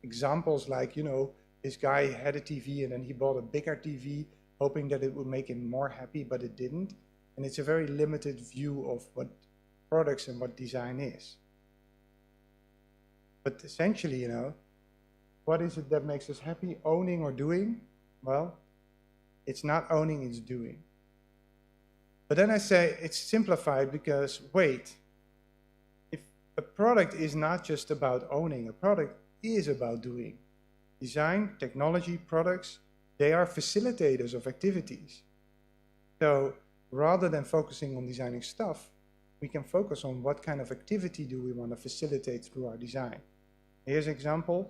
examples like, you know, this guy had a TV and then he bought a bigger TV, hoping that it would make him more happy, but it didn't. And it's a very limited view of what products and what design is. But essentially, you know, what is it that makes us happy? Owning or doing? Well, it's not owning, it's doing. But then I say it's simplified because, wait, if a product is not just about owning, a product is about doing. Design, technology, products, they are facilitators of activities. So rather than focusing on designing stuff, we can focus on what kind of activity do we want to facilitate through our design. Here's an example,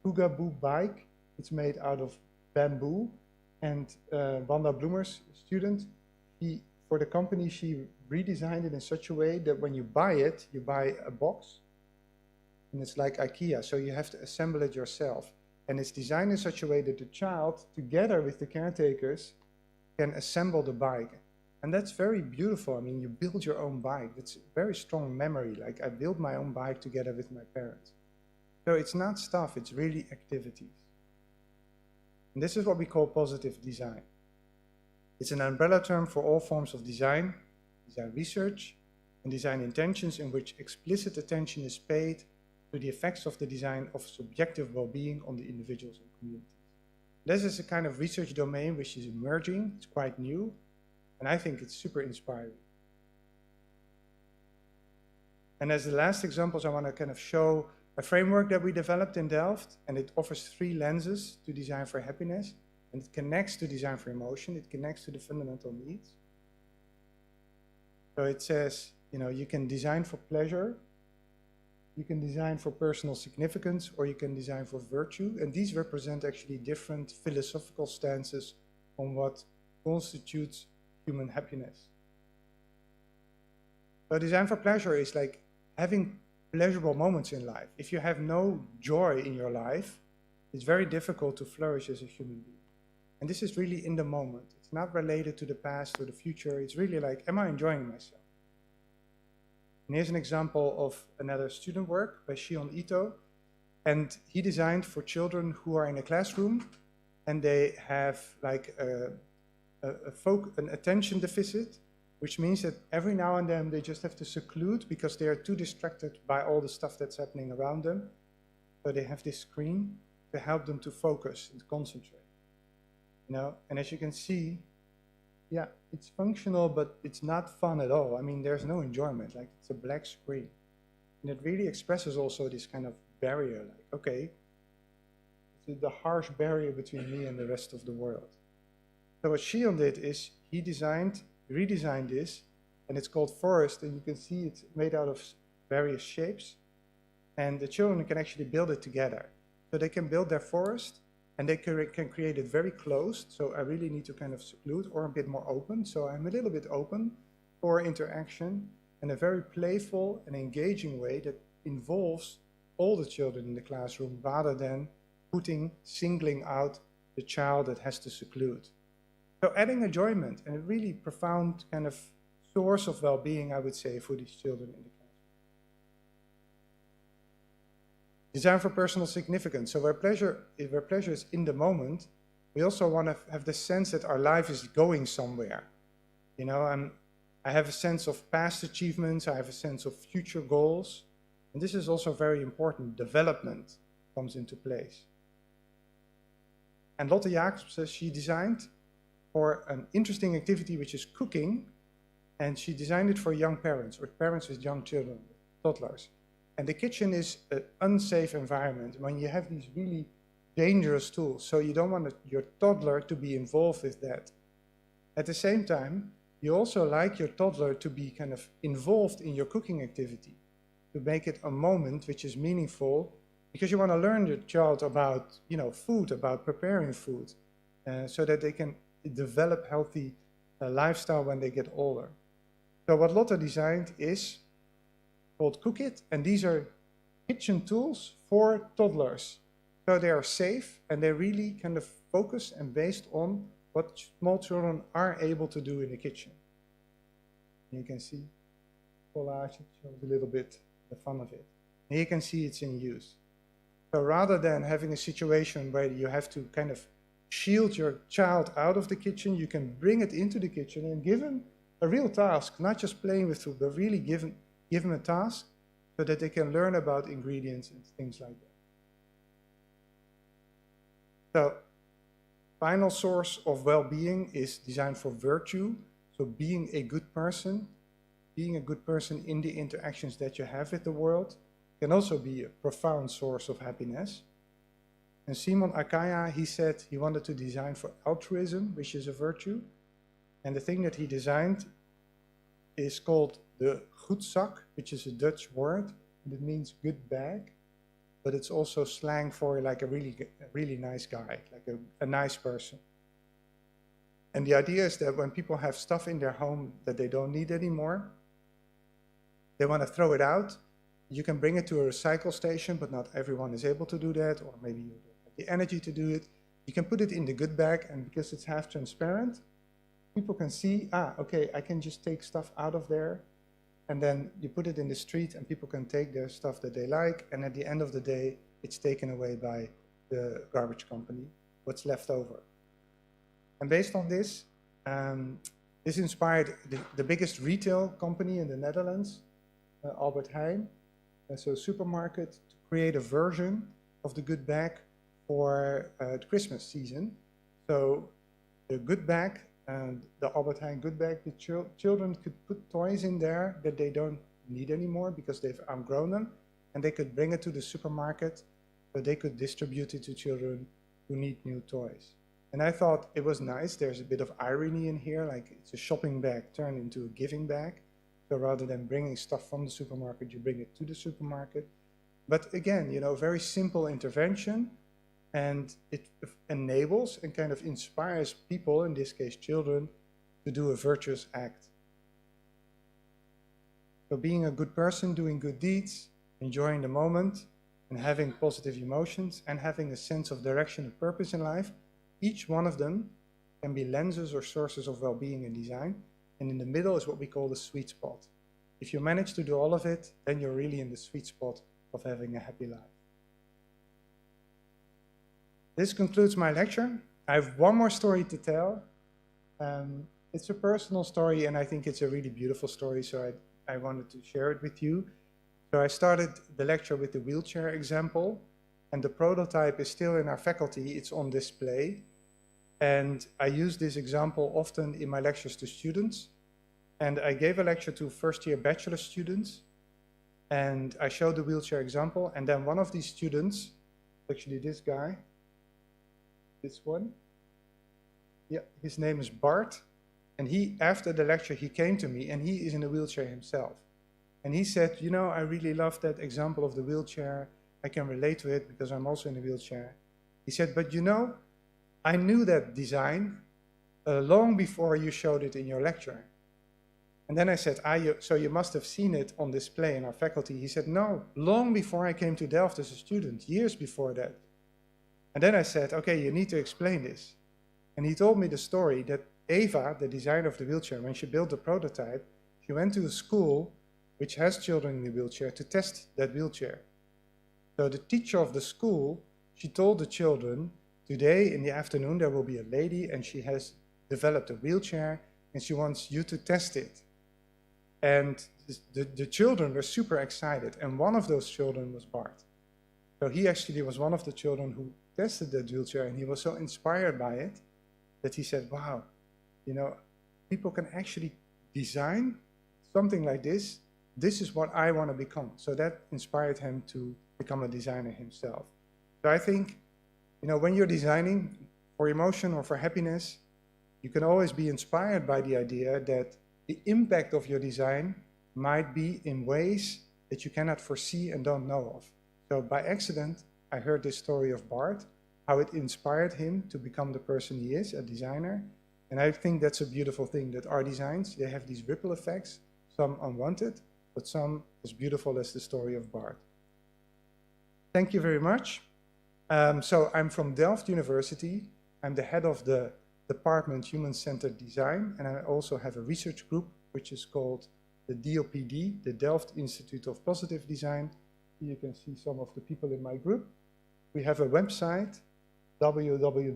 Huga Boo bike. It's made out of bamboo, and Wanda Bloemers, student, for the company, she redesigned it in such a way that when you buy it, you buy a box, and it's like IKEA, so you have to assemble it yourself. And it's designed in such a way that the child, together with the caretakers, can assemble the bike. And that's very beautiful. I mean, you build your own bike. It's a very strong memory. Like, I built my own bike together with my parents. So it's not stuff, it's really activities. And this is what we call positive design. It's an umbrella term for all forms of design, design research, and design intentions in which explicit attention is paid to the effects of the design of subjective well-being on the individuals and communities. This is a kind of research domain which is emerging, it's quite new, and I think it's super inspiring. And as the last examples, I want to kind of show a framework that we developed in Delft, and it offers 3 lenses to design for happiness, and it connects to design for emotion, it connects to the fundamental needs. So it says, you know, you can design for pleasure, you can design for personal significance, or you can design for virtue, and these represent actually different philosophical stances on what constitutes human happiness. So design for pleasure is like having pleasurable moments in life. If you have no joy in your life, it's very difficult to flourish as a human being. And this is really in the moment. It's not related to the past or the future. It's really like, am I enjoying myself? And here's an example of another student work by Shion Ito. And he designed for children who are in a classroom and they have like an attention deficit, which means that every now and then they just have to seclude because they are too distracted by all the stuff that's happening around them. So they have this screen to help them to focus and concentrate. You know, and as you can see, yeah, it's functional, but it's not fun at all. I mean, there's no enjoyment, like it's a black screen. And it really expresses also this kind of barrier, like, okay, it's the harsh barrier between me and the rest of the world. So what Shion did is he redesigned this, and it's called Forest, and you can see it's made out of various shapes, and the children can actually build it together. So they can build their forest, and they can create it very closed, so I really need to kind of seclude, or a bit more open, so I'm a little bit open for interaction in a very playful and engaging way that involves all the children in the classroom rather than singling out the child that has to seclude. So adding enjoyment and a really profound kind of source of well-being, I would say, for these children in the classroom. Design for personal significance. So where pleasure is in the moment, we also want to have the sense that our life is going somewhere. You know, I have a sense of past achievements, I have a sense of future goals, and this is also very important. Development comes into place. And Lotte Jacobs says she designed for an interesting activity which is cooking, and she designed it for young parents or parents with young children, toddlers. And the kitchen is an unsafe environment when you have these really dangerous tools, so you don't want your toddler to be involved with that. At the same time, you also like your toddler to be kind of involved in your cooking activity, to make it a moment which is meaningful, because you want to learn your child about, you know, food, about preparing food, so that they can develop healthy lifestyle when they get older. So what Lotte designed is called Cook It, and these are kitchen tools for toddlers. So they are safe and they really kind of focus and based on what small children are able to do in the kitchen. You can see collage, it shows a little bit the fun of it. And you can see it's in use. So rather than having a situation where you have to kind of shield your child out of the kitchen, you can bring it into the kitchen and give him a real task, not just playing with food, but really give him a task so that they can learn about ingredients and things like that. So, final source of well-being is designed for virtue. So being a good person in the interactions that you have with the world can also be a profound source of happiness. And Simon Akaya, he said he wanted to design for altruism, which is a virtue. And the thing that he designed is called the goedzak, which is a Dutch word, and it means good bag, but it's also slang for like a really nice guy, like a nice person. And the idea is that when people have stuff in their home that they don't need anymore, they want to throw it out. You can bring it to a recycle station, but not everyone is able to do that, or maybe you don't have the energy to do it. You can put it in the good bag, and because it's half transparent, people can see, okay, I can just take stuff out of there, and then you put it in the street and people can take their stuff that they like, and at the end of the day, it's taken away by the garbage company. what's left over. And based on this, this inspired the biggest retail company in the Netherlands, Albert Heijn, so a supermarket, to create a version of the good bag for the Christmas season. So the good bag, and the Albert Heijn good bag, the children could put toys in there that they don't need anymore because they've outgrown them, and they could bring it to the supermarket so they could distribute it to children who need new toys. And I thought it was nice. There's a bit of irony in here, like it's a shopping bag turned into a giving bag. So rather than bringing stuff from the supermarket, you bring it to the supermarket. But again, very simple intervention, and it enables and kind of inspires people, in this case children, to do a virtuous act. So being a good person, doing good deeds, enjoying the moment, and having positive emotions, and having a sense of direction and purpose in life, each one of them can be lenses or sources of well-being and design, and in the middle is what we call the sweet spot. If you manage to do all of it, then you're really in the sweet spot of having a happy life. This concludes my lecture. I have one more story to tell. It's a personal story, and I think it's a really beautiful story, so I wanted to share it with you. So I started the lecture with the wheelchair example, and the prototype is still in our faculty. It's on display. And I use this example often in my lectures to students. And I gave a lecture to first-year bachelor students, and I showed the wheelchair example. And then one of these students, actually this guy, this one, yeah, his name is Bart. And after the lecture, he came to me, and he is in a wheelchair himself. And he said, I really love that example of the wheelchair. I can relate to it because I'm also in a wheelchair. He said, but I knew that design long before you showed it in your lecture. And then I said, so you must have seen it on display in our faculty. He said, no, long before I came to Delft as a student, years before that. And then I said, okay, you need to explain this. And he told me the story that Eva, the designer of the wheelchair, when she built the prototype, she went to a school which has children in a wheelchair to test that wheelchair. So the teacher of the school, she told the children, today in the afternoon there will be a lady and she has developed a wheelchair and she wants you to test it. And the children were super excited, and one of those children was Bart. So he actually was one of the children who tested that wheelchair, and he was so inspired by it that he said, wow, people can actually design something like this. This is what I want to become. So that inspired him to become a designer himself. So I think, when you're designing for emotion or for happiness, you can always be inspired by the idea that the impact of your design might be in ways that you cannot foresee and don't know of. So by accident, I heard this story of Bart, how it inspired him to become the person he is, a designer. And I think that's a beautiful thing, that our designs, they have these ripple effects, some unwanted, but some as beautiful as the story of Bart. Thank you very much. So I'm from Delft University. I'm the head of the Department Human-Centered Design, and I also have a research group which is called the DOPD, the Delft Institute of Positive Design. Here you can see some of the people in my group. We have a website, www.dop.org,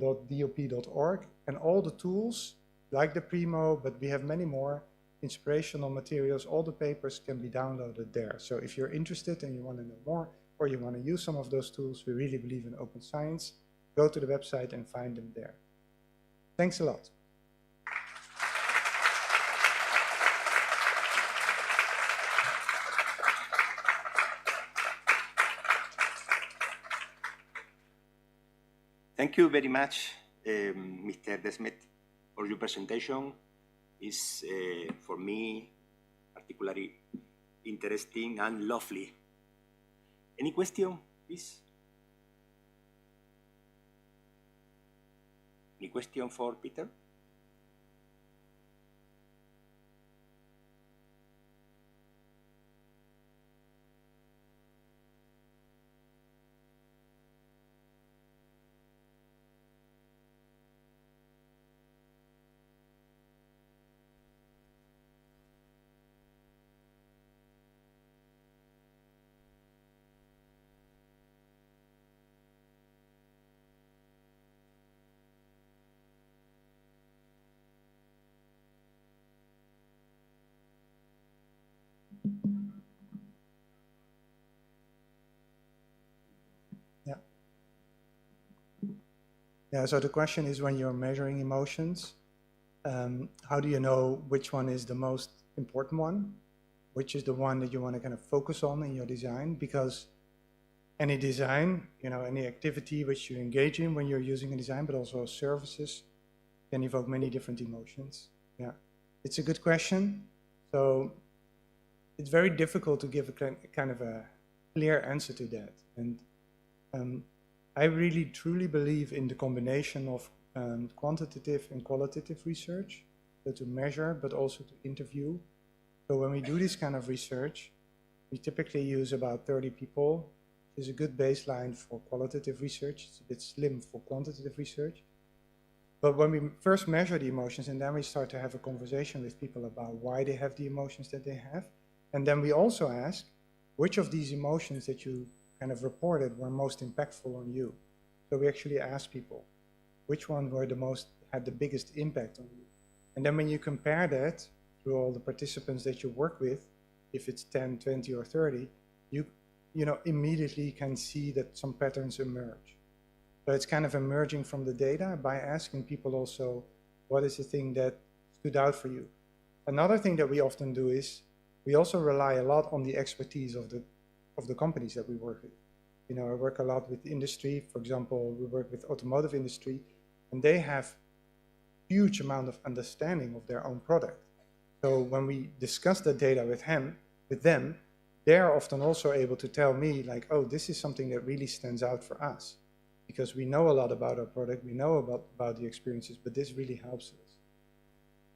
and all the tools, like the Primo, but we have many more inspirational materials, all the papers can be downloaded there. So if you're interested and you want to know more, or you want to use some of those tools, we really believe in open science, go to the website and find them there. Thanks a lot. Thank you very much, Mr. Desmet, for your presentation. It's, for me, particularly interesting and lovely. Any question, please? Any question for Peter? Yeah, so the question is, when you're measuring emotions, how do you know which one is the most important one? Which is the one that you want to kind of focus on in your design? Because any design, any activity which you engage in when you're using a design, but also services, can evoke many different emotions. Yeah, it's a good question. So it's very difficult to give a kind of a clear answer to that. And I really truly believe in the combination of quantitative and qualitative research, so to measure, but also to interview. So when we do this kind of research, we typically use about 30 people, which is a good baseline for qualitative research. It's a bit slim for quantitative research. But when we first measure the emotions, and then we start to have a conversation with people about why they have the emotions that they have. And then we also ask, which of these emotions that you kind of reported were most impactful on you? So we actually ask people, which one had the biggest impact on you? And then when you compare that to all the participants that you work with, if it's 10, 20, or 30, you immediately can see that some patterns emerge. So it's kind of emerging from the data by asking people also, what is the thing that stood out for you? Another thing that we often do is we also rely a lot on the expertise of the companies that we work with. I work a lot with industry. For example, we work with automotive industry, and they have huge amount of understanding of their own product. So when we discuss the data with them, they're often also able to tell me like, oh, this is something that really stands out for us because we know a lot about our product, we know about the experiences, but this really helps us.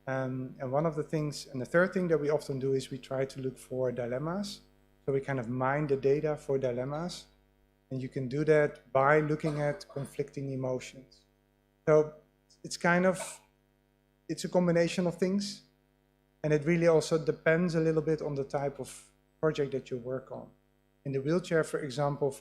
And one of the things, and the third thing that we often do is we try to look for dilemmas. So we kind of mine the data for dilemmas. And you can do that by looking at conflicting emotions. So it's a combination of things. And it really also depends a little bit on the type of project that you work on. In the wheelchair, for example,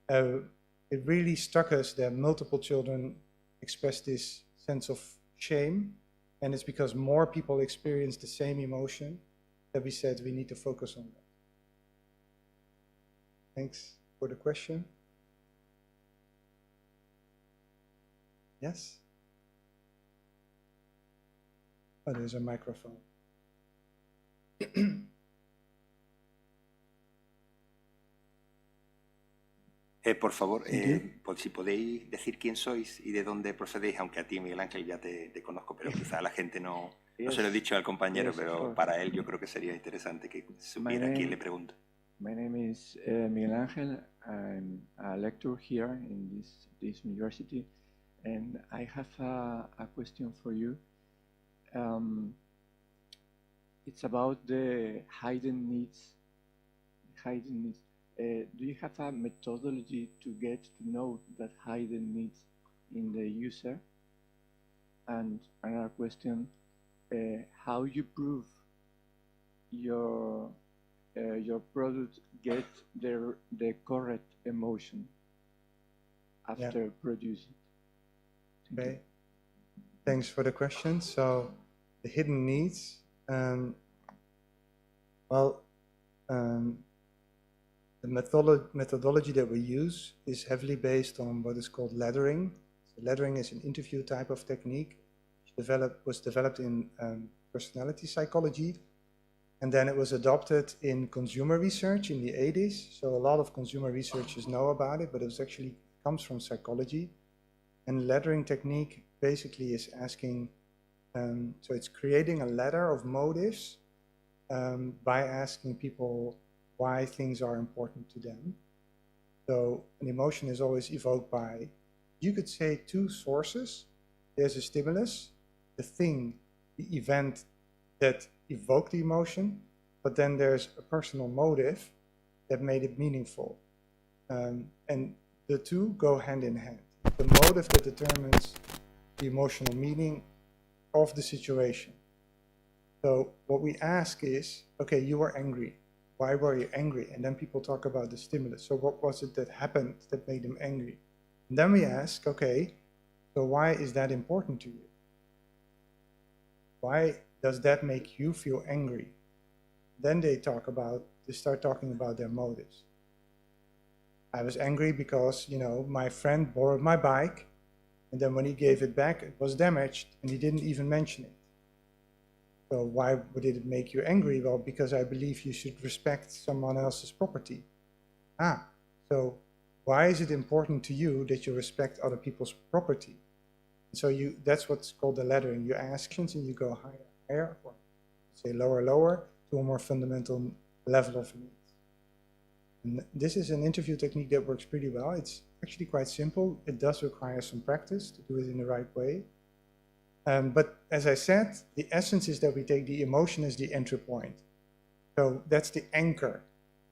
it really struck us that multiple children express this sense of shame. And it's because more people experience the same emotion that we said we need to focus on that. Thanks for the question. Yes? Oh, there's a microphone. Por favor, si podéis decir quién sois y de dónde procedéis, aunque a ti, Miguel Ángel, ya te conozco, pero quizá a la gente no se lo he dicho al compañero, pero para él yo creo que sería interesante que supiera a quién le pregunto. My name is Miguel Ángel. I'm a lecturer here in this university, and I have a question for you. It's about the hidden needs. Do you have a methodology to get to know that hidden needs in the user? And another question, how you prove your product get the correct emotion after producing? Okay, thanks for the question. So the hidden needs, the methodology that we use is heavily based on what is called laddering. So laddering is an interview type of technique which was developed in personality psychology, and then it was adopted in consumer research in the 80s. So a lot of consumer researchers know about it, but it actually comes from psychology. And laddering technique basically is asking, so it's creating a ladder of motives by asking people why things are important to them. So an emotion is always evoked by, you could say, two sources. There's a stimulus, the thing, the event that evoked the emotion, but then there's a personal motive that made it meaningful. And the two go hand in hand. The motive that determines the emotional meaning of the situation. So what we ask is, okay, you were angry. Why were you angry? And then people talk about the stimulus. So what was it that happened that made them angry? And then we ask, okay, so why is that important to you? Why does that make you feel angry? Then they start talking about their motives. I was angry because, my friend borrowed my bike And then when he gave it back, it was damaged, and he didn't even mention it. So why did it make you angry? Well, because I believe you should respect someone else's property. So why is it important to you that you respect other people's property? So that's what's called the laddering. You ask questions and you go higher, higher, or say lower, lower, to a more fundamental level of needs. And this is an interview technique that works pretty well. It's actually quite simple. It does require some practice to do it in the right way. But as I said, the essence is that we take the emotion as the entry point. So that's the anchor.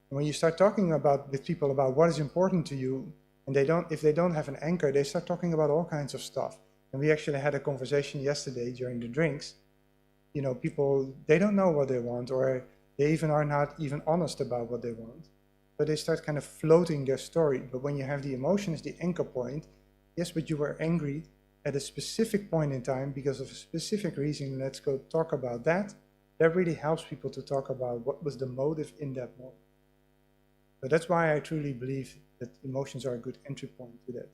And when you start talking with people about what is important to you, and if they don't have an anchor, they start talking about all kinds of stuff. And we actually had a conversation yesterday during the drinks. You know, people, they don't know what they want, or they even are not even honest about what they want. But they start kind of floating their story. But when you have the emotion as the anchor point, yes, but you were angry at a specific point in time because of a specific reason. Let's go talk about that. That really helps people to talk about what was the motive in that moment. So that's why I truly believe that emotions are a good entry point to that.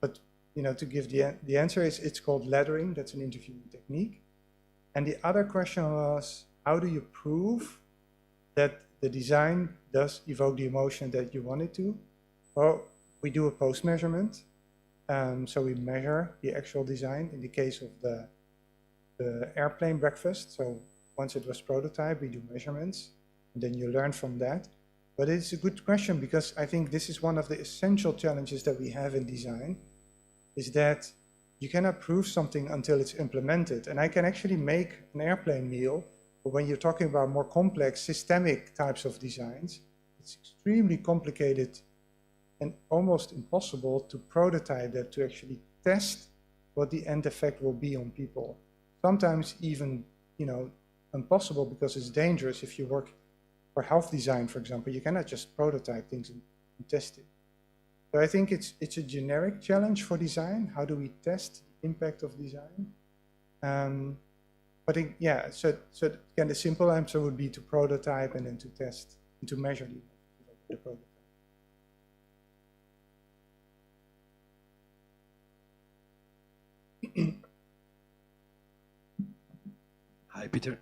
But you know, to give the answer is, it's called laddering. That's an interviewing technique. And the other question was, how do you prove that the design does evoke the emotion that you want it to? Well, we do a post measurement. So we measure the actual design. In the case of the airplane breakfast, so once it was prototyped, we do measurements, and then you learn from that. But it's a good question, because I think this is one of the essential challenges that we have in design, is that you cannot prove something until it's implemented. And I can actually make an airplane meal, but when you're talking about more complex systemic types of designs, it's extremely complicated and almost impossible to prototype that, to actually test what the end effect will be on people. Sometimes even, you know, impossible, because it's dangerous. If you work for health design, for example, you cannot just prototype things and test it. So I think it's a generic challenge for design. How do we test the impact of design? But yeah, so again, the simple answer would be to prototype and then to test and to measure the prototype. Hi, Peter.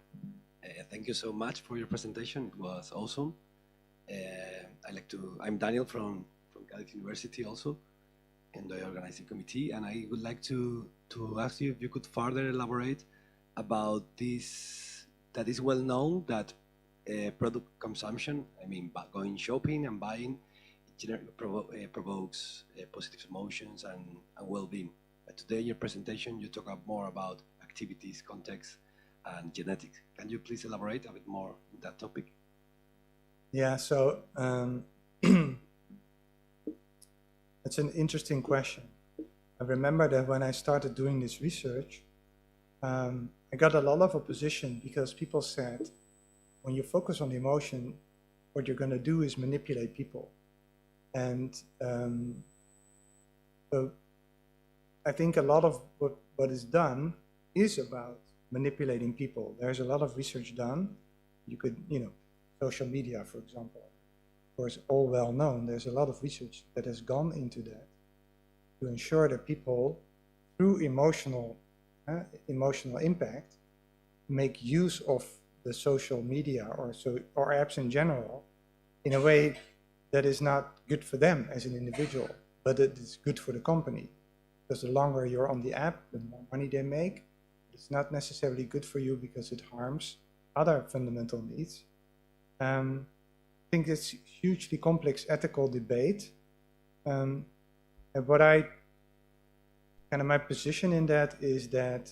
Thank you so much for your presentation. It was awesome. I'm Daniel from Cádiz University also, in the organizing committee, and I would like to ask you if you could further elaborate about this, that is well known that product consumption, I mean, going shopping and buying, provokes positive emotions and well-being. But today in your presentation, you talk more about activities, context, and genetics. Can you please elaborate a bit more on that topic? Yeah, so it's an interesting question. I remember that when I started doing this research, I got a lot of opposition, because people said, when you focus on the emotion, what you're going to do is manipulate people. And so I think a lot of what is done is about manipulating people. There's a lot of research done. You could, you know, social media, for example, of course, all well known. There's a lot of research that has gone into that to ensure that people, through emotional impact, make use of the social media or apps in general in a way that is not good for them as an individual, but it is good for the company. Because the longer you're on the app, the more money they make. It's not necessarily good for you because it harms other fundamental needs. I think it's a hugely complex ethical debate. And what my position in that is that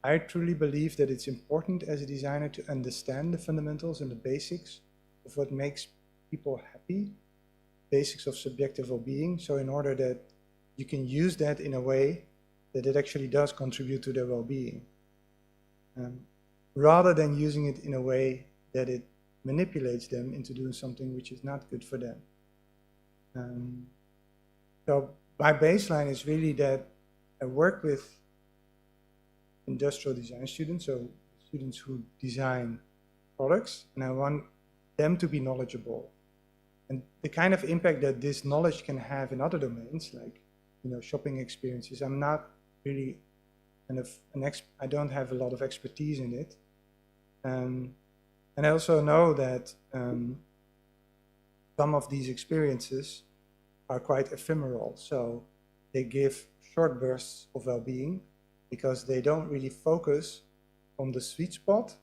I truly believe that it's important as a designer to understand the fundamentals and the basics of what makes people happy, basics of subjective well-being. So in order that you can use that in a way that it actually does contribute to their well-being, rather than using it in a way that it manipulates them into doing something which is not good for them. So my baseline is really that I work with industrial design students, so students who design products, and I want them to be knowledgeable. And the kind of impact that this knowledge can have in other domains, like, you know, shopping experiences, I'm not really kind of I don't have a lot of expertise in it. And I also know that some of these experiences are quite ephemeral. So they give short bursts of well-being because they don't really focus on the sweet spot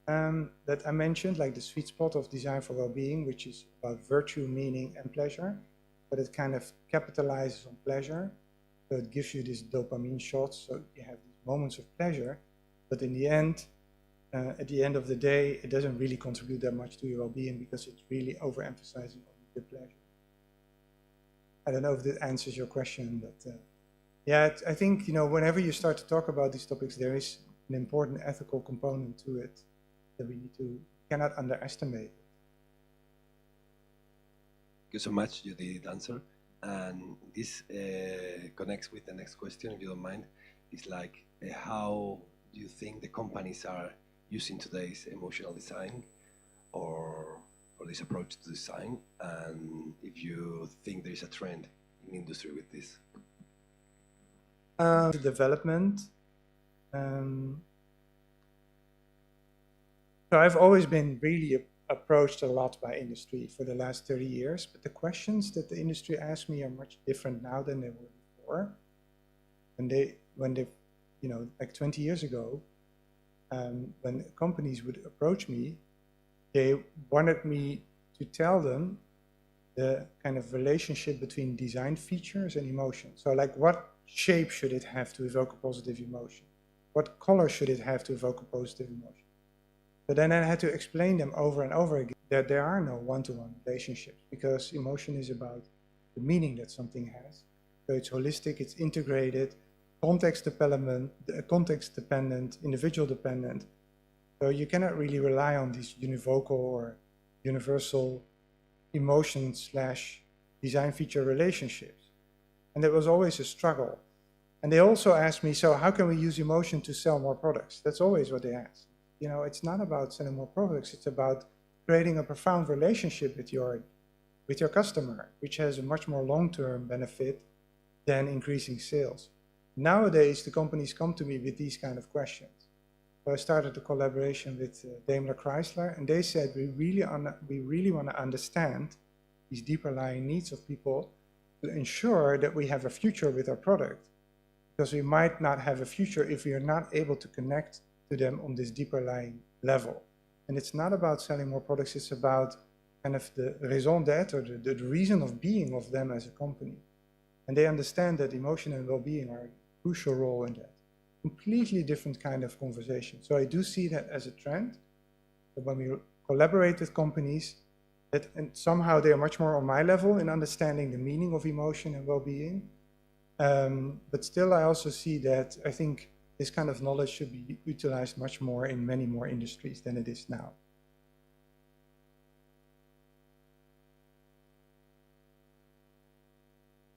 that I mentioned, like the sweet spot of design for well-being, which is about virtue, meaning, and pleasure. But it kind of capitalizes on pleasure. So it gives you these dopamine shots, so you have these moments of pleasure. But in the end, at the end of the day, it doesn't really contribute that much to your well-being because it's really overemphasizing on the pleasure. I don't know if that answers your question, but yeah, I think, you know, whenever you start to talk about these topics, there is an important ethical component to it that we cannot underestimate. Thank you so much. You did answer. And this connects with the next question, if you don't mind. It's like, how do you think the companies are using today's emotional design or this approach to design? And if you think there is a trend in industry with this? The development. So I've always been really approached a lot by industry for the last 30 years, but the questions that the industry asks me are much different now than they were before. When they, you know, like 20 years ago, when companies would approach me, they wanted me to tell them the kind of relationship between design features and emotion. So like, what shape should it have to evoke a positive emotion? What color should it have to evoke a positive emotion? But then I had to explain them over and over again that there are no one-to-one relationships because emotion is about the meaning that something has. So it's holistic, it's integrated, context-dependent, individual dependent. So you cannot really rely on these univocal or universal emotion/design feature relationships. And there was always a struggle. And they also asked me, so how can we use emotion to sell more products? That's always what they ask. You know, it's not about selling more products, it's about creating a profound relationship with your customer, which has a much more long-term benefit than increasing sales. Nowadays, the companies come to me with these kind of questions. So I started a collaboration with Daimler Chrysler, and they said, we really want to understand these deeper lying needs of people to ensure that we have a future with our product. Because we might not have a future if we are not able to connect to them on this deeper lying level. And it's not about selling more products, it's about kind of the raison d'être, or the reason of being of them as a company. And they understand that emotion and well-being are a crucial role in that. Completely different kind of conversation. So I do see that as a trend, that when we collaborate with companies, and somehow they are much more on my level in understanding the meaning of emotion and well-being. But still, I also see that I think this kind of knowledge should be utilized much more in many more industries than it is now.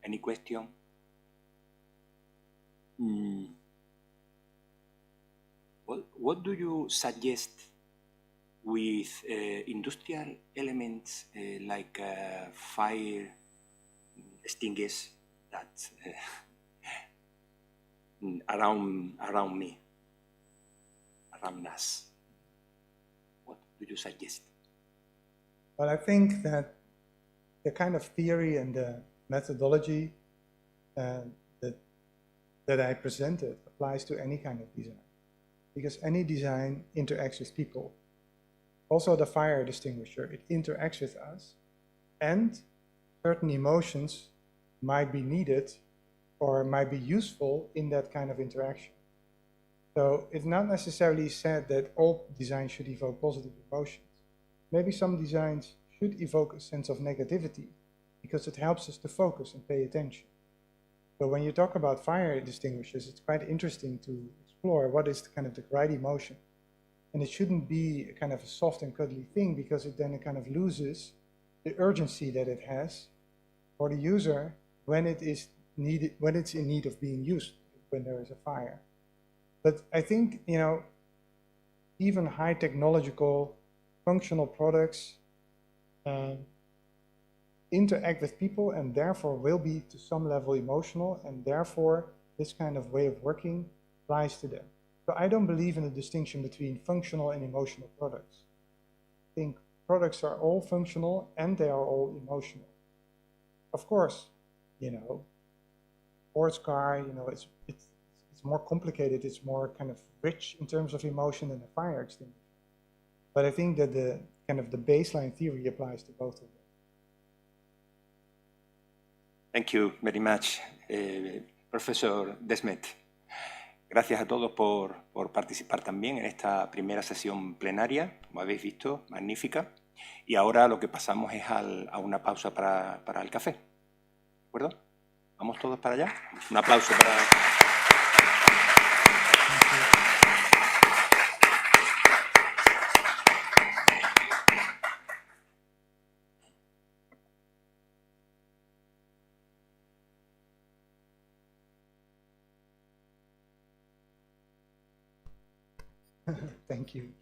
Any question? What do you suggest with industrial elements like fire extinguishers that around me, around us? What do you suggest? Well, I think that the kind of theory and the methodology that I presented applies to any kind of design, because any design interacts with people. Also the fire extinguisher, it interacts with us, and certain emotions might be needed or might be useful in that kind of interaction. So it's not necessarily said that all design should evoke positive emotions. Maybe some designs should evoke a sense of negativity because it helps us to focus and pay attention. So when you talk about fire extinguishers, it's quite interesting to explore what is kind of the right emotion. And it shouldn't be a kind of a soft and cuddly thing, because it then kind of loses the urgency that it has for the user when it is needed, when it's in need of being used, when there is a fire. But I think, you know, even high technological functional products interact with people and therefore will be to some level emotional, and therefore this kind of way of working applies to them. So I don't believe in a distinction between functional and emotional products. I think products are all functional and they are all emotional. Of course, you know, sports car, you know, it's more complicated, it's more kind of rich in terms of emotion than a fire extinguisher. But I think that the kind of the baseline theory applies to both of them. Thank you very much, Professor Desmet. Gracias a todos por participar también en esta primera sesión plenaria, como habéis visto, magnífica. Y ahora lo que pasamos es a una pausa para el café. ¿De acuerdo? ¿Vamos todos para allá? Un aplauso para... Thank you.